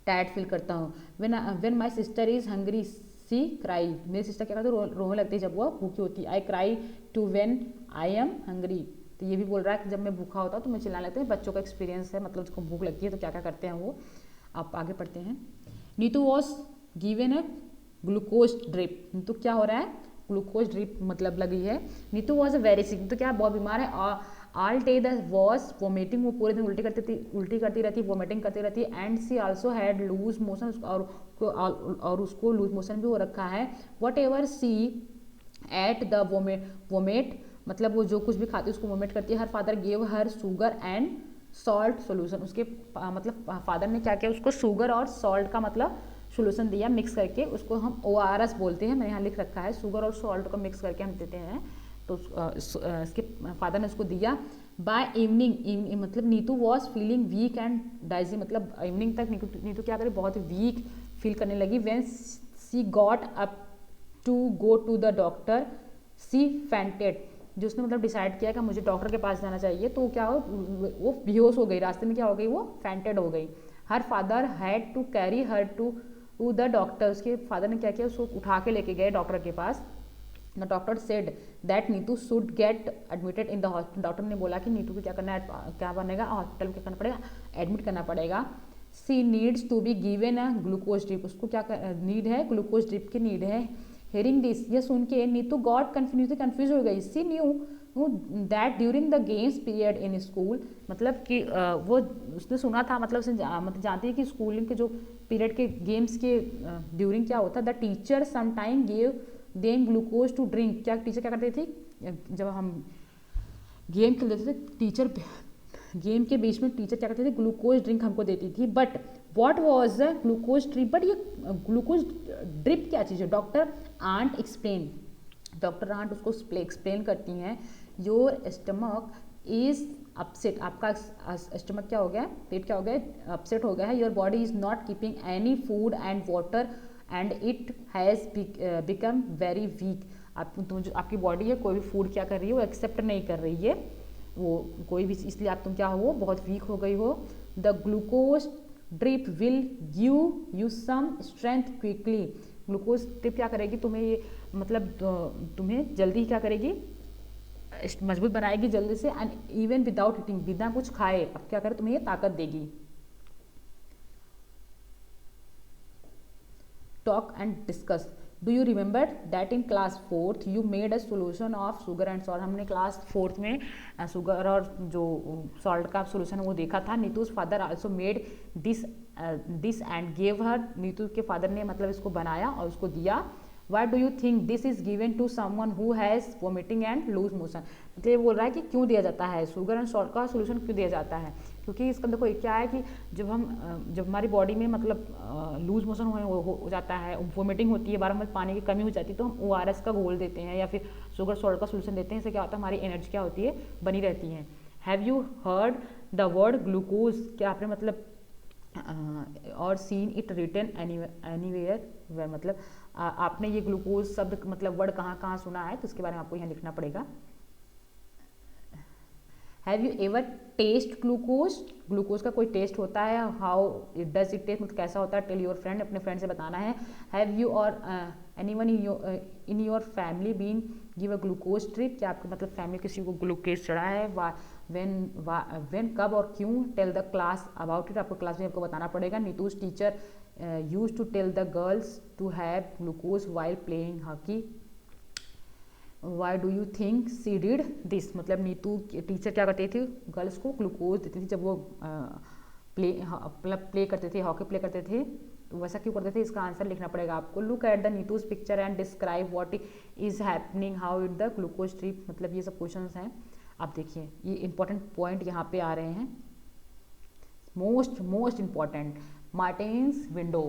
टायर्ड फील करता हूँ। When my sister is hungry she cry, मेरी सिस्टर क्या करती है रोने लगती है जब वो भूखी होती है। I cry too when I am hungry, तो ये भी बोल रहा है कि जब मैं भूखा होता हूँ तो मैं चिल्लाने लगती हूँ। बच्चों का एक्सपीरियंस है, मतलब उसको भूख लगती है तो क्या क्या करते हैं वो। आप आगे पढ़ते हैं। Neetu was given a glucose drip, Neetu क्या हो रहा है ग्लूकोज ड्रिप मतलब लगी है। Neetu was a very sick, तो क्या बहुत बीमार है। All day the was vomiting, वो पूरे दिन उल्टी करती रहती वोमिटिंग करती रहती है। And she also had loose motion, और उसको लूज मोशन भी हो रखा है। What she ate the vomit, मतलब वो जो कुछ भी खाती है उसको वोमिट करती है। Her father gave her sugar and salt solution, उसके मतलब फादर ने क्या किया उसको शुगर और सॉल्ट का मतलब सोल्यूशन दिया मिक्स करके, उसको हम ORS बोलते हैं, मैंने यहाँ लिख रखा है शुगर और सॉल्ट को मिक्स करके हम देते हैं। तो इसके फादर ने उसको दिया। बाय इवनिंग मतलब Neetu was feeling weak and dizzy, मतलब इवनिंग तक नीतू क्या करे बहुत वीक फील करने लगी। When she got up to go to the doctor she fainted, जो उसने मतलब डिसाइड किया कि मुझे डॉक्टर के पास जाना चाहिए, तो क्या हो वो बेहोश हो गई, रास्ते में क्या हो गई वो फैंटेड हो गई। Her father had to carry her to the doctor, उसके फादर ने क्या किया उसको उठा के लेके गए डॉक्टर के पास। The doctor said that Neetu should get admitted in the hospital, doctor ने बोला कि नीतू को क्या करना है, क्या बनेगा हॉस्पिटल में क्या करना पड़ेगा, एडमिट करना पड़ेगा। She needs to be given a glucose drip, उसको क्या नीड है ग्लूकोज ड्रिप की नीड है। हेयरिंग दिस, ये सुन के नीतू गॉट कन्फ्यूज हो गई। She knew that during the games period in school, मतलब कि वो उसने सुना था, मतलब उसने मतलब जानती है कि स्कूलिंग के जो पीरियड के गेम्स के ड्यूरिंग क्या होता है, the teacher sometime gave them glucose to drink, क्या टीचर क्या करती थी जब हम गेम खेलते थे टीचर गेम के बीच में टीचर क्या करते थे, ग्लूकोज ड्रिंक हमको देती थी। But what was the glucose drip, but ये ग्लूकोज ड्रिप क्या चीज़ है? Doctor aunt explain, doctor aunt उसको एक्सप्लेन करती हैं, योर स्टमक इज अपसेट, आपका स्टमक क्या हो गया, पेट क्या हो गया, अपसेट हो गया है, your body is not keeping any food and water and it has become very weak. जो आपकी बॉडी है कोई भी फूड क्या कर रही है, वो एक्सेप्ट नहीं कर रही है, वो कोई भी, इसलिए तुम क्या हो, बहुत वीक हो गई हो। The glucose drip will give you some strength quickly, glucose drip क्या करेगी तुम्हें, ये मतलब तुम्हें जल्दी क्या करेगी, मजबूत बनाएगी जल्दी से, एंड इवन विदाउट ईटिंग, बिना कुछ खाए अब क्या करे तुम्हें ये ताकत देगी। Talk and discuss, do you remember that in class 4th you made a solution of sugar and salt, हमने क्लास 4th में शुगर और जो सॉल्ट का सोल्यूशन वो देखा था। Neetu's father also made this and gave her, Neetu के फादर ने मतलब इसको बनाया और उसको दिया। Why do you think this is given to someone who has vomiting and loose motion, मतलब ये बोल रहा है कि क्यों दिया जाता है, शुगर एंड सॉल्ट का सोल्यूशन क्यों दिया जाता है, क्योंकि इसका देखो क्या है कि जब हमारी बॉडी में मतलब लूज मोशन हो जाता है, वोमिटिंग होती है, बार पानी की कमी हो जाती है, तो हम ORS का घोल देते हैं या फिर शुगर सॉल्ट का सोल्यूशन देते हैं। इससे क्या होता है, हमारी एनर्जी क्या होती है, बनी रहती है। Have you heard the word glucose, क्या आपने मतलब और सीन इट रिटन एनीवेयर, मतलब आपने ये ग्लूकोज शब्द मतलब वर्ड कहाँ कहाँ सुना है, तो इसके बारे में आपको यहाँ लिखना पड़ेगा। Have you ever taste glucose, glucose का कोई टेस्ट होता है, how it does it taste, मतलब कैसा होता है, टेल योर फ्रेंड, अपने फ्रेंड से बताना है। Have you or anyone in your family been give a glucose drip, क्या आपके मतलब फैमिली किसी को ग्लूकोज चढ़ा है, व्हेन कब और क्यों, tell the class about it, आपको क्लास में आपको बताना पड़ेगा। Neetu's teacher used to tell the girls to have glucose while playing hockey, why do you think she did this, मतलब नीतू टीचर क्या करती थी, गर्ल्स को ग्लूकोज देती थी जब वो प्ले करते थे, हॉकी प्ले करते थे, तो वैसा क्यों करते थे, इसका आंसर लिखना पड़ेगा आपको। Look at the Neetu's picture and describe what is happening, how it the glucose trip, मतलब ये सब क्वेश्चन हैं। आप देखिए ये इंपॉर्टेंट पॉइंट यहाँ पे आ रहे हैं, मोस्ट इंपॉर्टेंट, मार्टिन्स विंडो।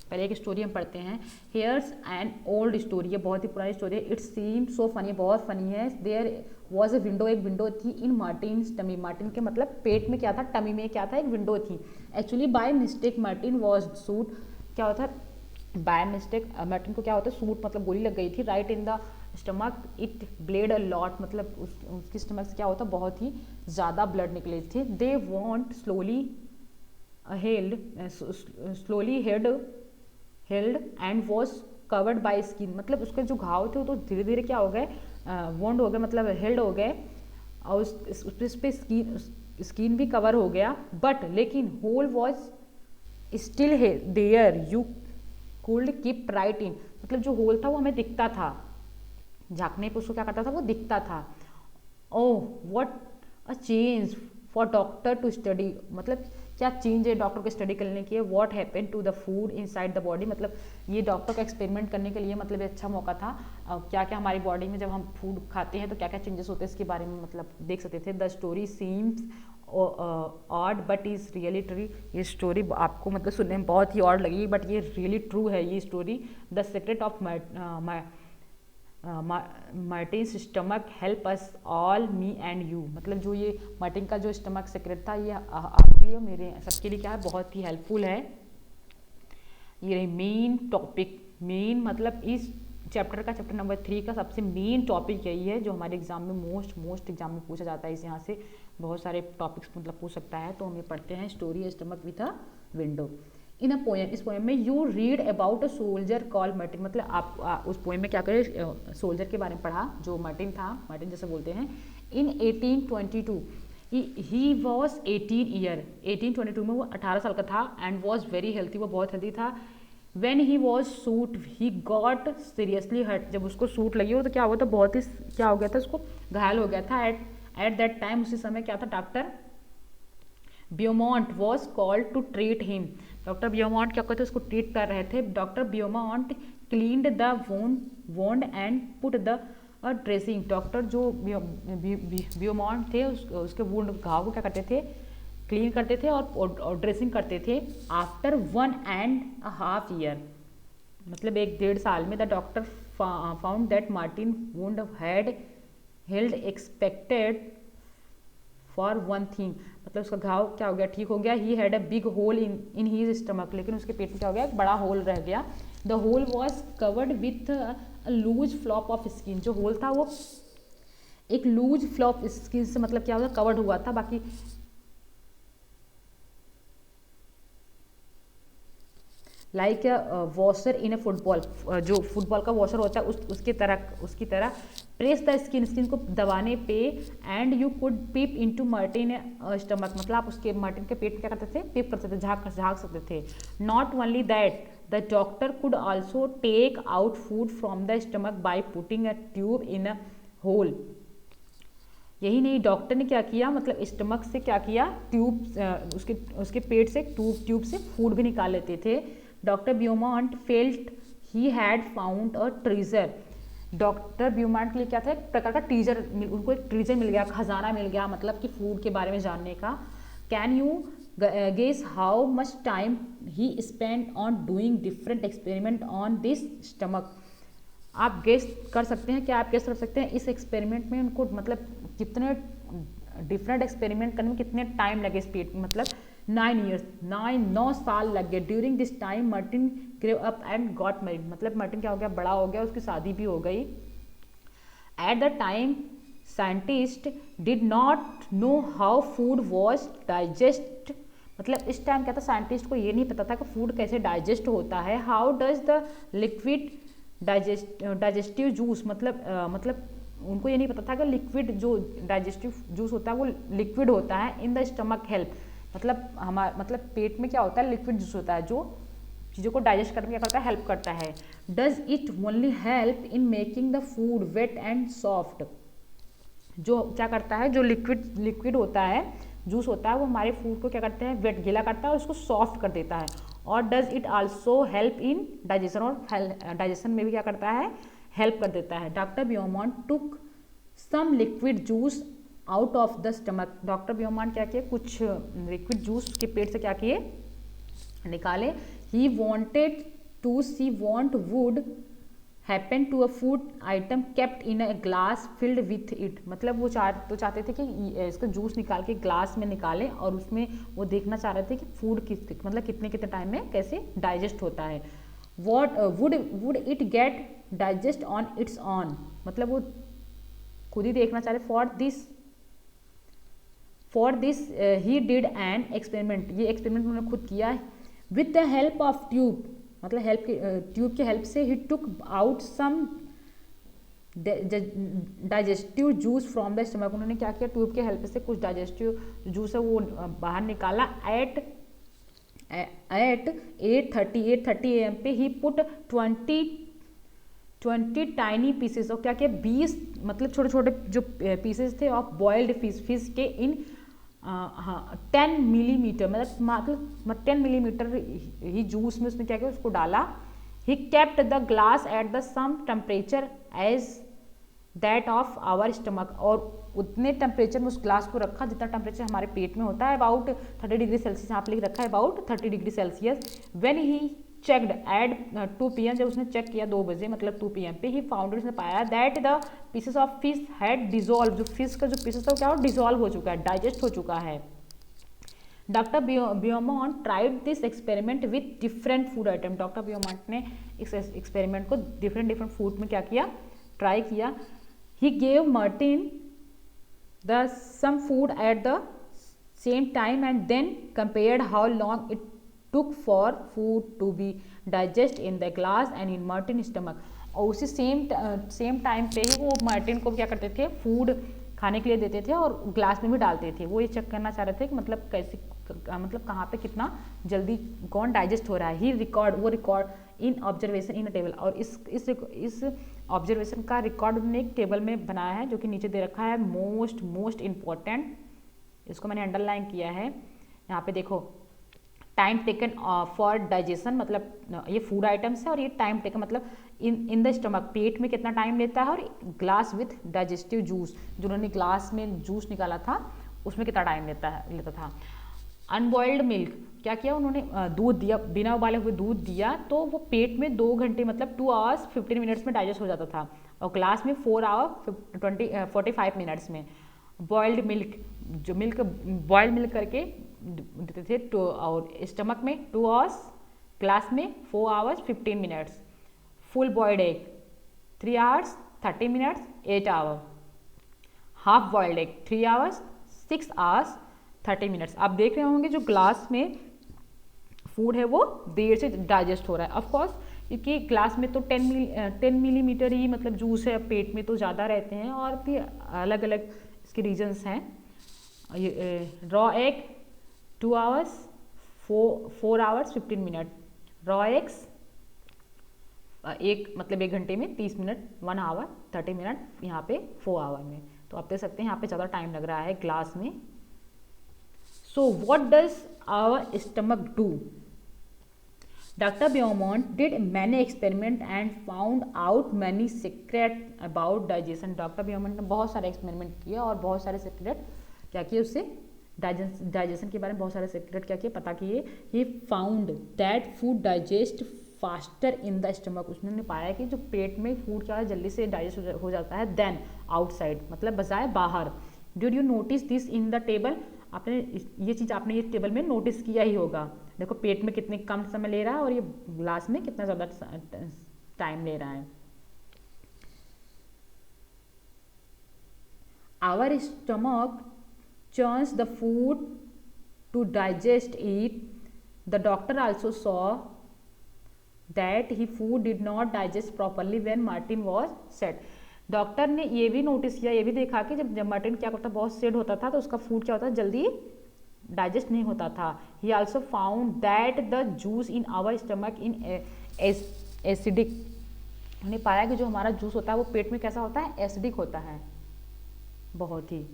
पहले एक स्टोरी हम पढ़ते हैं, हेयर्स एन ओल्ड स्टोरी, ये बहुत ही पुरानी स्टोरी है, इट सीम सो फनी, बहुत फनी है। देयर वॉज ए विंडो, एक विंडो थी इन मार्टिन्स टमी, मार्टिन के मतलब पेट में क्या था, टमी में क्या था, एक विंडो थी। Actually by mistake Martin was suit, क्या होता है बाय मिस्टेक, मार्टिन को क्या होता है, सूट मतलब गोली लग गई थी, right in the stomach, it blade a lot, मतलब उसकी स्टमक से क्या होता, बहुत ही ज़्यादा ब्लड निकले थे। They want slowly held and was covered by skin, मतलब उसके जो घाव थे वो तो धीरे धीरे क्या हो गए, वॉन्ड हो गए, मतलब हेल्ड हो गए, और उस पर स्किन भी कवर हो गया, बट लेकिन hole was still there, you could keep right in, मतलब जो होल था वो हमें दिखता था, झाँकने पे उसको क्या करता था, वो दिखता था। Oh what a change for doctor to study, मतलब क्या चेंज है डॉक्टर को स्टडी करने के लिए। What happen to the food inside the body, मतलब ये डॉक्टर का एक्सपेरिमेंट करने के लिए मतलब ये अच्छा मौका था, क्या क्या हमारी बॉडी में जब हम फूड खाते हैं तो क्या क्या चेंजेस होते हैं इसके बारे में मतलब देख सकते थे। The story seems odd but is really true, ये स्टोरी आपको मतलब सुनने में बहुत ही ऑड लगी बट ये रियली ट्रू है ये story. The secret of Martins stomach help us all me and you, मतलब जो ये मार्टिन का जो स्टमक सीक्रेट था ये आपके लिए और मेरे सबके लिए क्या है, बहुत ही हेल्पफुल है। ये मेन टॉपिक, मेन मतलब इस चैप्टर का, चैप्टर नंबर 3 का सबसे मेन टॉपिक यही है जो हमारे एग्जाम में मोस्ट एग्जाम में पूछा जाता है। इस यहाँ से बहुत सारे टॉपिक्स मतलब पूछ सकता है। तो हम ये पढ़ते हैं story stomach with a window. In a poem, इस पोएम में you read about a soldier call Martin, मतलब आप उस पोएम में क्या करें, सोल्जर के बारे में पढ़ा जो मार्टिन था, मार्टिन जैसे बोलते हैं। इन 1822 ही वॉज 1822 में वो 18 साल का था एंड वॉज वेरी हेल्थी, वो बहुत हेल्थी था। When he was shot he got seriously hurt, जब उसको सूट लगी हो तो क्या हुआ था, बहुत ही क्या हो गया था, उसको घायल हो गया था। एट दैट टाइम, उसी समय क्या था, doctor Beaumont was called to treat him, doctor Beaumont क्या कहते उसको ट्रीट कर रहे थे। Doctor Beaumont cleaned the wound and put the or dressing, doctor जो बियोमॉन्ट थे उसके वुंड घाव को क्या करते थे, क्लीन करते थे और ड्रेसिंग करते थे। आफ्टर 1.5 ईयर, मतलब 1.5 साल में, the doctor found that Martin wound had healed expected for one thing, मतलब उसका घाव क्या हो गया, ठीक हो गया। He had a big hole in his stomach, लेकिन उसके पेट में क्या हो गया, एक बड़ा होल रह गया। The hole was covered with loose flop of skin, जो होल था वो एक लूज फ्लॉप स्किन से मतलब क्या होगा, कवर्ड हुआ था। बाकी लाइक वॉशर इन ए फुटबॉल, जो फुटबॉल का वॉशर होता है उसकी तरह प्रेस द स्किन को दबाने पे, and you could peep into Martin stomach, मतलब आप उसके मार्टिन के पेट में क्या करते थे, पीप करते थे, झाँक सकते थे। Not only that, the doctor could also take out food from the stomach by putting a tube in a hole. यही नहीं, डॉक्टर ने क्या किया, मतलब स्टमक से क्या किया, ट्यूब उसके पेट से ट्यूब से फूड भी निकाल लेते थे। Doctor Beaumont felt he had found a treasure, doctor Beaumont के लिए क्या था, एक प्रकार का ट्रेजर, उनको एक ट्रेजर मिल गया, खजाना मिल गया, मतलब कि फूड के बारे में जानने का। Can you guess how much time he spend on doing different experiment on this stomach, आप गेस कर सकते हैं, क्या आप गेस कर सकते हैं इस एक्सपेरिमेंट में उनको मतलब कितने डिफरेंट एक्सपेरिमेंट करने में कितने टाइम लगे इस पेट में, मतलब 9 साल लग गए। During this time Martin grew up and got married, मतलब मार्टिन क्या हो गया, बड़ा हो गया, उसकी शादी भी हो गई। At the time scientist did not know how food was digest, मतलब इस टाइम क्या था, साइंटिस्ट को ये नहीं पता था कि फूड कैसे डाइजेस्ट होता है। How does the liquid digestive juice, मतलब उनको ये नहीं पता था कि लिक्विड जो डाइजेस्टिव जूस होता है वो लिक्विड होता है इन द स्टमक हेल्प, मतलब पेट में क्या होता है, लिक्विड जूस होता है जो चीज़ों को डाइजेस्ट करने में क्या करता है, हेल्प करता है। Does it only help in making the food wet and soft, जो क्या करता है, जो लिक्विड होता है, जूस होता है, वो हमारे फूड को क्या करते हैं, वेट गीला करता है और उसको सॉफ्ट कर देता है। और does it also help in digestion, और डाइजेशन में भी क्या करता है, हेल्प कर देता है। Doctor Beaumont took some liquid juice out of the stomach, doctor Beaumont क्या किए, कुछ लिक्विड जूस के पेट से क्या किए, निकाले। He wanted to see what would happen to a food item kept in a glass filled with it, मतलब वो चाहते थे कि इसका जूस निकाल के ग्लास में निकालें और उसमें वो देखना चाह रहे थे कि फूड मतलब कितने टाइम में कैसे डाइजेस्ट होता है। What would it get digest on its own, मतलब वो खुद ही देखना चाह रहे। For this he did an experiment, ये एक्सपेरिमेंट उन्होंने खुद किया with the help of tube, मतलब ट्यूब की हेल्प से। He took out some digestive juice from the stomach, उन्होंने क्या किया, ट्यूब के हेल्प से कुछ डाइजेस्टिव जूस है वो बाहर निकाला। एट 8:30 AM पे ही पुट 20 टाइनी पीसेस, और क्या किया, 20 मतलब छोटे छोटे जो पीसेस थे ऑफ बॉइल्ड फिश के इन 10 मिलीमीटर, मतलब 10 मिलीमीटर ही जूस में उसने क्या किया, उसको डाला। He kept the glass at the same temperature as that of our stomach, और उतने टेम्परेचर में उस ग्लास को रखा जितना टेम्परेचर हमारे पेट में होता है, अबाउट 30 डिग्री सेल्सियस, यहाँ पे लिख रखा है about 30 degree Celsius. When he checked at 2 PM, जब उसने चेक किया 2 बजे मतलब 2 PM पे, ही फाउंड, उसने पाया that the pieces of fish had dissolve, जो फिश का जो पीसेस था वो क्या हो, डिजोल्व हो चुका है, डाइजेस्ट हो चुका है। Doctor Beaumont tried this experiment with different food item, doctor Beaumont ने इस एक्सपेरिमेंट को डिफरेंट फूड में क्या किया, ट्राई किया। He gave Martin the same food at the same time and then compared how long it took for food to be digest in the glass and in Martin stomach, और उसी same time पे ही वो Martin को क्या करते थे, food खाने के लिए देते थे और ग्लास में भी डालते थे। वो ये चेक करना चाह रहे थे कि मतलब कैसे, मतलब कहाँ पे कितना जल्दी कौन डाइजेस्ट हो रहा है। वो record in observation in a table, और इस ऑब्जर्वेशन का रिकॉर्ड उन्होंने एक टेबल में बनाया है जो कि नीचे दे रखा है। मोस्ट इम्पॉर्टेंट, इसको मैंने अंडरलाइन किया है, यहाँ पे देखो, टाइम टेकन फॉर डाइजेशन, मतलब ये फूड आइटम्स है और ये टाइम टेकन मतलब इन द स्टमक, पेट में कितना टाइम लेता है, और ग्लास विथ डाइजेस्टिव जूस, जो उन्होंने ग्लास में जूस निकाला था उसमें कितना टाइम लेता था। अनबॉइल्ड मिल्क, क्या किया उन्होंने, दूध दिया, बिना उबाले हुए दूध दिया, तो वो पेट में 2 घंटे मतलब 2 आवर्स 15 मिनट्स में डाइजेस्ट हो जाता था, और ग्लास में 4 आवर 45 मिनट्स में। बॉइल्ड मिल्क, जो मिल्क बॉइल्ड मिल्क करके देते थे, तो और स्टमक में 2 आवर्स, ग्लास में 4 hours 15 minutes. Full boiled egg 3 hours 30 minutes 8 hour. Half boiled egg 3 hours 6 hours 30 minutes. आप देख रहे होंगे जो ग्लास में फूड है वो देर से डाइजेस्ट हो रहा है, ऑफ कोर्स क्योंकि ग्लास में तो 10 मिलीमीटर ही मतलब जूस है, पेट में तो ज़्यादा रहते हैं, और भी अलग अलग इसके रीजंस हैं। Raw egg 2 hours 4 hours 15 minute. Raw eggs एक घंटे में 30 मिनट, 1 आवर 30 मिनट, यहाँ पे 4 आवर में। तो आप देख सकते हैं यहाँ पे ज़्यादा टाइम लग रहा है ग्लास में। So what does our stomach do? Dr. Beaumont did many experiments and found out many secrets about digestion. Doctor Beaumont ने बहुत सारे एक्सपेरिमेंट किए और बहुत सारे सीक्रेट क्या किए, उससे डाइजेशन के बारे में बहुत सारे सीक्रेट क्या किए, पता किए। He found that food digest faster in the stomach, उसने पाया कि जो पेट में फूड क्या है जल्दी से डाइजेस्ट हो जाता है देन आउटसाइड, मतलब बजाय बाहर। Did you notice this in the table? आपने ये चीज़ आपने ये टेबल में नोटिस किया ही होगा। देखो पेट में कितने कम समय ले रहा है और ये ग्लास में कितना ज़्यादा टाइम ले रहा है। Our stomach churns the food to digest it. The doctor also saw that his food did not digest properly when Martin was set. Doctor ने ये भी नोटिस किया, ये भी देखा कि जब मार्टिन क्या करता, बहुत सेड होता था तो उसका फूड क्या होता था, जल्दी डाइजेस्ट नहीं होता था। He also found that the juice in our stomach in acidic, उन्हें पाया कि जो हमारा जूस होता है वो पेट में कैसा होता है, एसिडिक होता है बहुत ही।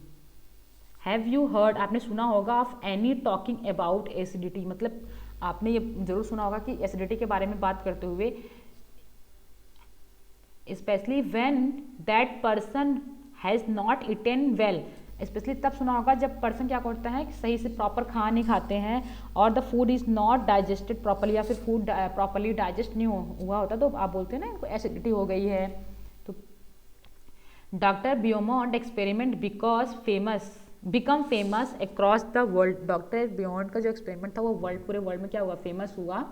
हैव यू हर्ड, आपने सुना होगा of any talking about acidity, मतलब आपने ये जरूर सुना होगा कि एसिडिटी के बारे में बात करते हुए, specially when that person has not eaten well, specially तब सुना होगा जब पर्सन क्या करता है कि सही से प्रॉपर खाना नहीं खाते हैं, और the food is not digested properly, या फिर फूड प्रॉपरली डाइजेस्ट नहीं हुआ होता, तो आप बोलते हैं ना इनको एसिडिटी हो गई है। तो doctor Beaumont experiment become famous across the world, doctor Beaumont का जो एक्सपेरिमेंट था वो पूरे वर्ल्ड में क्या हुआ, फेमस हुआ।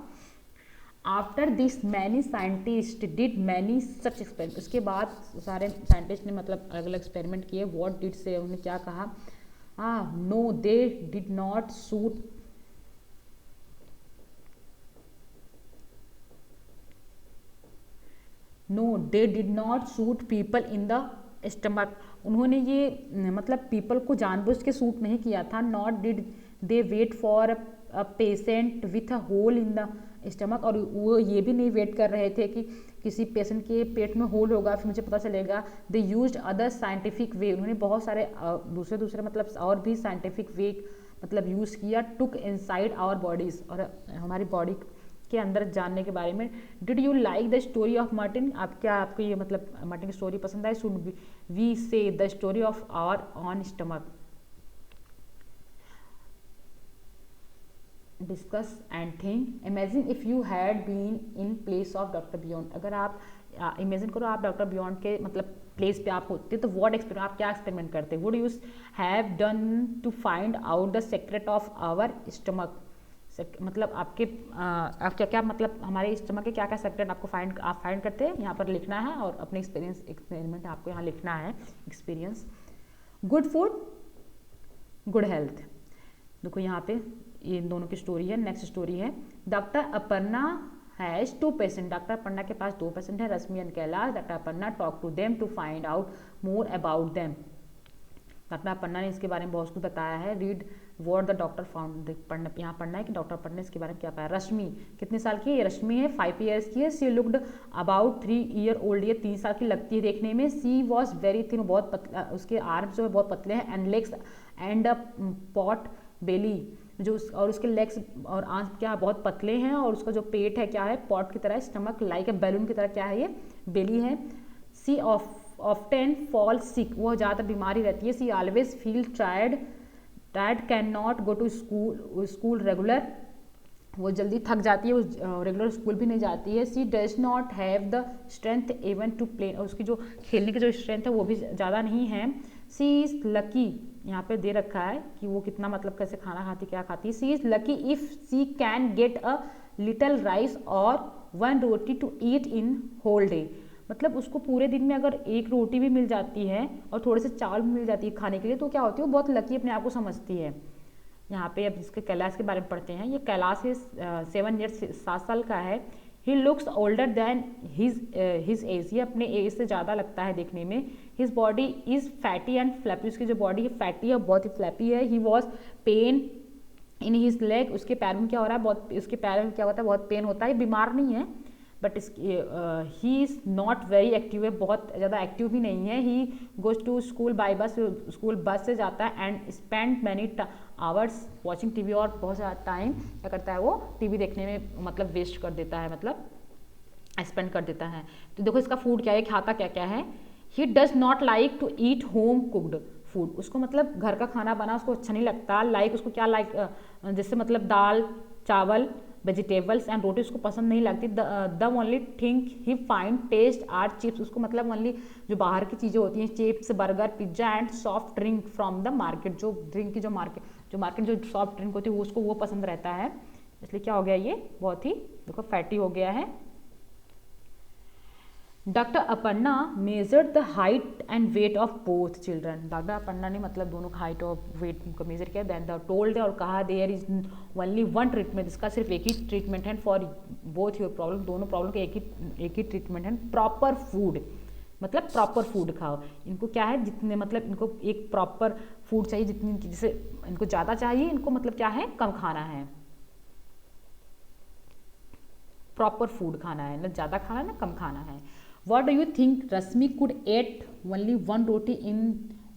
After this many scientist did many such experiment, उसके बाद सारे साइंटिस्ट ने मतलब अलग अलग एक्सपेरिमेंट किए। व्हाट डिड से, उन्होंने क्या कहा, no they did not shoot, no they did not shoot people in the stomach, उन्होंने ये मतलब पीपल को जानबूझ के सूट नहीं किया था। Not did they wait for a patient with a hole in the stomach, और वो ये भी नहीं वेट कर रहे थे कि किसी पेशेंट के पेट में होल होगा फिर मुझे पता चलेगा। They used other scientific way, उन्होंने बहुत सारे दूसरे मतलब और भी साइंटिफिक वे मतलब यूज़ किया। टुक इनसाइड आवर बॉडीज़, और हमारी बॉडी के अंदर जानने के बारे में। Did you like the story of Martin, आपको ये मतलब मार्टिन की स्टोरी पसंद आई। Should we say the story of our own stomach, discuss and think. Imagine if you had been in place of doctor Beaumont, अगर आप imagine करो आप डॉक्टर ब्योंट के मतलब प्लेस पे आप होते तो व्हाट एक्सपेरिमेंट, आप क्या एक्सपेरिमेंट करते, would you have done to find out the secret of our stomach, मतलब आपके क्या मतलब हमारे स्टमक के क्या क्या सेक्रेट आपको आप फाइंड करते हैं, यहाँ पर लिखना है और अपने एक्सपेरिमेंट आपको यहाँ लिखना है, experience. Good food good health, देखो यहाँ पे ये इन दोनों की स्टोरी है। नेक्स्ट स्टोरी है, doctor Aparna has 2 patient, doctor Aparna के पास 2 पेशेंट है, Rashmi and Kailash. Doctor Aparna talk to them to find out more about them, doctor Aparna ने इसके बारे में बहुत कुछ बताया है। Read what the doctor found, यहाँ पढ़ना है कि डॉक्टर अपर्णा ने इसके बारे में क्या पाया। रश्मि कितने साल की है, रश्मि है 5 ईयर्स की है। सी लुक्ड अबाउट 3 ईयर ओल्ड, ये 3 साल की लगती है देखने में। सी वॉज वेरी थिन, बहुत पतला, उसके आर्म्स जो है बहुत पतले हैं, and legs and a pot बेली, और उसके लेग्स और आंख क्या बहुत पतले हैं, और उसका जो पेट है क्या है, पॉट की तरह, स्टमक लाइक ए बैलून की तरह क्या है, ये बेली है। सी ऑफ्टेन फॉल सिक, वो ज़्यादातर बीमारी रहती है। She always feel tired can not go to school regular, वो जल्दी थक जाती है, वो रेगुलर स्कूल भी नहीं जाती है। She does not have the strength even to play, उसकी जो खेलने की जो स्ट्रेंथ है वो भी ज़्यादा नहीं है। सी इज़ लकी, यहाँ पे दे रखा है कि वो कितना मतलब कैसे खाना खाती, क्या खाती। She is lucky if she can get a little rice और 1 roti to eat in whole day, मतलब उसको पूरे दिन में अगर 1 रोटी भी मिल जाती है और थोड़े से चावल भी मिल जाती है खाने के लिए, तो क्या होती है, वो बहुत लकी अपने आप को समझती है। यहाँ पे अब इसके कैलाश के बारे में पढ़ते हैं। ये कैलाश है 7 ईयर्स, 7 साल का है। He looks older than his age, ये अपने एज से ज़्यादा लगता है देखने में। His body is fatty and flappy, उसकी जो बॉडी है फैटी है, बहुत ही फ्लैपी है। He was pain in his leg, उसके पैर में क्या हो रहा है, बहुत उसके पैर में क्या होता है, बहुत पेन होता है। बीमार नहीं है, but he is not very active, है बहुत ज़्यादा एक्टिव भी नहीं है। He goes to school by bus, school bus से जाता है। And spend many hours watching TV, और बहुत ज़्यादा टाइम क्या करता है, वो टीवी देखने में मतलब वेस्ट कर देता है, मतलब स्पेंड कर देता है। तो देखो इसका फूड क्या है, खाता क्या क्या है। He does not like to eat home cooked food, उसको मतलब घर का खाना बना उसको अच्छा नहीं लगता। लाइक उसको क्या लाइक जैसे मतलब दाल चावल वेजिटेबल्स एंड रोटी उसको पसंद नहीं लगती। The only thing he find taste are chips, उसको मतलब ओनली जो बाहर की चीज़ें होती हैं, chips burger pizza and soft drink from the market, जो ड्रिंक की जो मार्केट जो सॉफ्ट ड्रिंक होती है वो उसको वो पसंद रहता है। इसलिए क्या हो गया, ये बहुत ही देखो फैटी हो गया है। Doctor Aparna measured the height and weight of both children, doctor Aparna ने मतलब दोनों का हाइट और वेट को मेजर किया। देन द टोल्ड और कहा there is only one treatment, इसका सिर्फ एक ही ट्रीटमेंट है फॉर बोथ योर प्रॉब्लम, दोनों प्रॉब्लम का एक ही ट्रीटमेंट है। प्रॉपर फूड, मतलब प्रॉपर फूड खाओ। इनको क्या है, जितने मतलब इनको एक प्रॉपर फूड चाहिए, जितनी जैसे इनको ज़्यादा चाहिए, इनको मतलब क्या है, कम खाना है। प्रॉपर फूड खाना है, ना ज़्यादा खाना है ना कम खाना है। What do you think Rashmi could eat only 1 roti in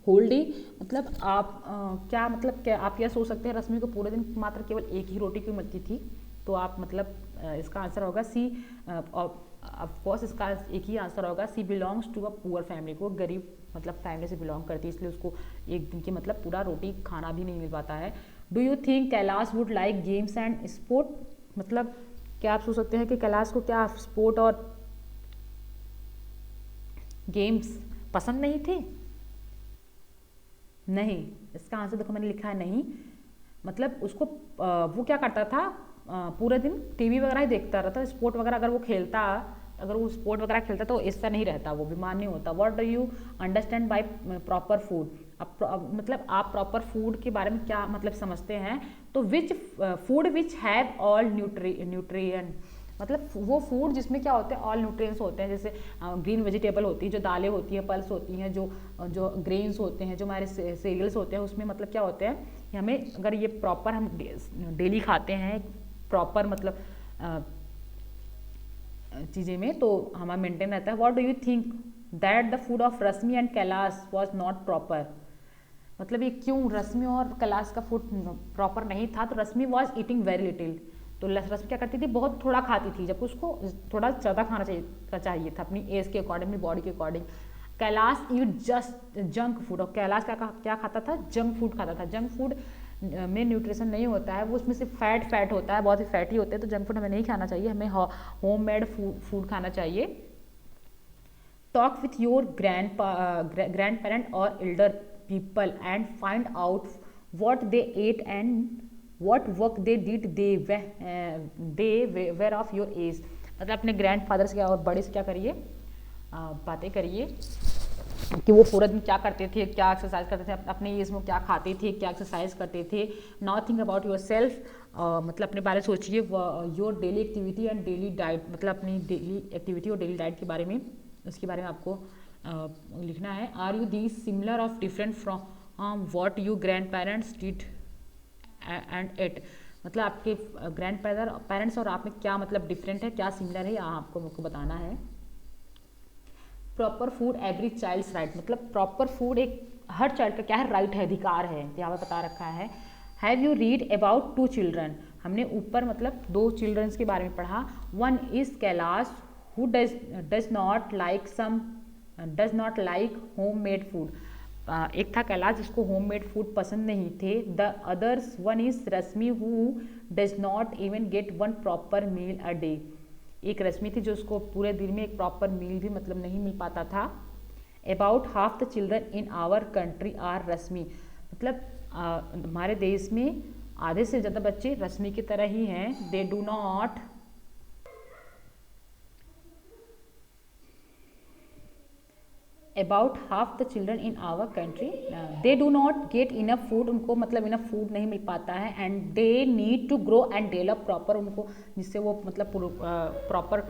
whole day, मतलब आप क्या मतलब क्या आप क्या सोच सकते हैं, रश्मि को पूरे दिन मात्र केवल एक ही रोटी क्यों मिलती थी। तो आप मतलब इसका आंसर होगा सी, ऑफकोर्स इसका एक ही आंसर होगा, she belongs to a poor family, को गरीब मतलब फैमिली से बिलोंग करती है, इसलिए उसको एक दिन की मतलब पूरा रोटी खाना भी नहीं मिल पाता है। Do you think Kailash would like games and sport, मतलब क्या आप सोच सकते हैं कि कैलाश को क्या स्पोर्ट और गेम्स पसंद नहीं थे। नहीं, इसका आंसर देखो मैंने लिखा है नहीं, मतलब उसको वो क्या करता था, पूरे दिन टीवी वगैरह ही देखता रहता। स्पोर्ट वगैरह अगर वो खेलता, अगर वो स्पोर्ट वगैरह खेलता तो ऐसा नहीं रहता, वो बीमार नहीं होता। What do you understand by proper food, मतलब आप प्रॉपर फूड के बारे में क्या मतलब समझते हैं। तो which food which have all nutrient, मतलब वो फूड जिसमें क्या होते हैं, ऑल न्यूट्रिएंट्स होते हैं, जैसे ग्रीन वेजिटेबल होती है, जो दालें होती हैं, पल्स होती हैं, जो ग्रेन्स होते हैं, जो हमारे सीरियल्स होते हैं, उसमें मतलब क्या होते हैं, हमें अगर ये प्रॉपर हम डेली खाते हैं प्रॉपर मतलब चीज़ें में, तो हमारा मेंटेन रहता है। What do you think that the food of Rashmi and Kailash was not proper, मतलब ये क्यों रश्मि और कैलाश का फूड प्रॉपर नहीं था। तो रश्मि वॉज ईटिंग वेरी लिटिल, तो रश्मि क्या करती थी, बहुत थोड़ा खाती थी, जबकि उसको थोड़ा ज़्यादा खाना चाहिए था अपनी एज के अकॉर्डिंग, अपनी बॉडी के अकॉर्डिंग। कैलाश ईट जस्ट जंक फूड, और कैलाश क्या खाता था, जंक फूड खाता था। जंक फूड में न्यूट्रिशन नहीं होता है, वो उसमें सिर्फ फैट होता है, बहुत ही फैटी होते हैं, तो जंक फूड हमें नहीं खाना चाहिए, हमें होम मेड फूड खाना चाहिए। Talk with your grand parent or elder people and find out what they ate and what work they did they were of your age, मतलब अपने ग्रैंड फादर से और बड़े से क्या करिए, बातें करिए कि वो पूरा दिन क्या करते थे, क्या एक्सरसाइज करते थे, अपने एज में क्या खाते थे, क्या एक्सरसाइज करते थे। Now think about yourself, मतलब अपने बारे में सोचिए। Your daily activity and daily diet, मतलब अपनी डेली एक्टिविटी और डेली डाइट के बारे में, उसके बारे में आपको लिखना है। Are you these similar of different from what you grandparents did and ate, मतलब आपके ग्रैंड पेरेंट्स और आप में क्या मतलब डिफरेंट है, क्या सिमिलर है, आपको मुझको बताना है। Proper food every child's right, मतलब प्रॉपर फूड एक हर चाइल्ड का क्या है, राइट है, अधिकार है, यहाँ पर बता रखा है। Have you read about 2 children, हमने ऊपर मतलब 2 चिल्ड्रंस के बारे में पढ़ा. One is Kailash who does not like home made food. एक था कैलाश जिसको होम मेड फूड पसंद नहीं थे. The others one is Rashmi who does not even get one proper meal a day. एक रश्मि थी जो उसको पूरे दिन में एक प्रॉपर मील भी मतलब नहीं मिल पाता था. About half the children in our country are Rashmi, मतलब हमारे देश में आधे से ज़्यादा बच्चे रश्मि की तरह ही हैं. They do not about half the children in our country they do not get enough food, उनको मतलब इनफ फूड नहीं मिल पाता है. And they need to grow and develop proper, उनको जिससे वो मतलब प्रॉपर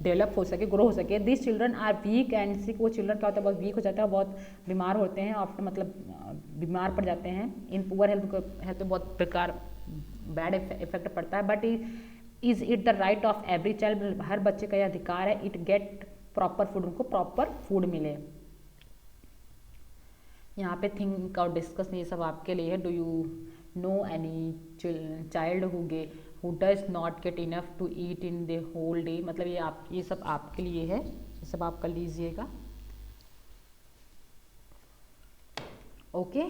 डेवलप हो सके, ग्रो हो सके. This children are weak and sick, वो चिल्ड्रन क्या होता है बहुत वीक हो जाता है, बहुत बीमार होते हैं आफ्टर मतलब बीमार पड़ जाते हैं. इन पुअर हेल्थ पे बहुत बेकार बैड इफेक्ट पड़ता है. But is it the right of every child, हर बच्चे का यह अधिकार है. इट गेट प्रॉपर फूड, उनको प्रॉपर फूड मिले. यहाँ पे थिंक और डिस्कस ये सब आपके लिए है. Do you know any child who does not get enough to eat in the whole day, मतलब ये सब आपके लिए है, ये सब आप कर लीजिएगा. ओके,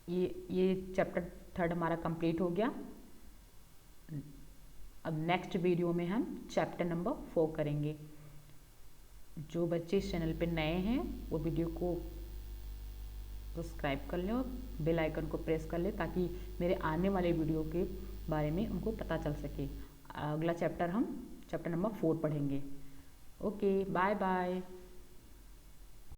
ये चैप्टर 3 हमारा कंप्लीट हो गया. अब नेक्स्ट वीडियो में हम चैप्टर नंबर 4 करेंगे. जो बच्चे इस चैनल पे नए हैं वो वीडियो को सब्सक्राइब कर लें और बेल आइकन को प्रेस कर लें ताकि मेरे आने वाले वीडियो के बारे में उनको पता चल सके. अगला चैप्टर हम चैप्टर नंबर 4 पढ़ेंगे. Okay, bye bye.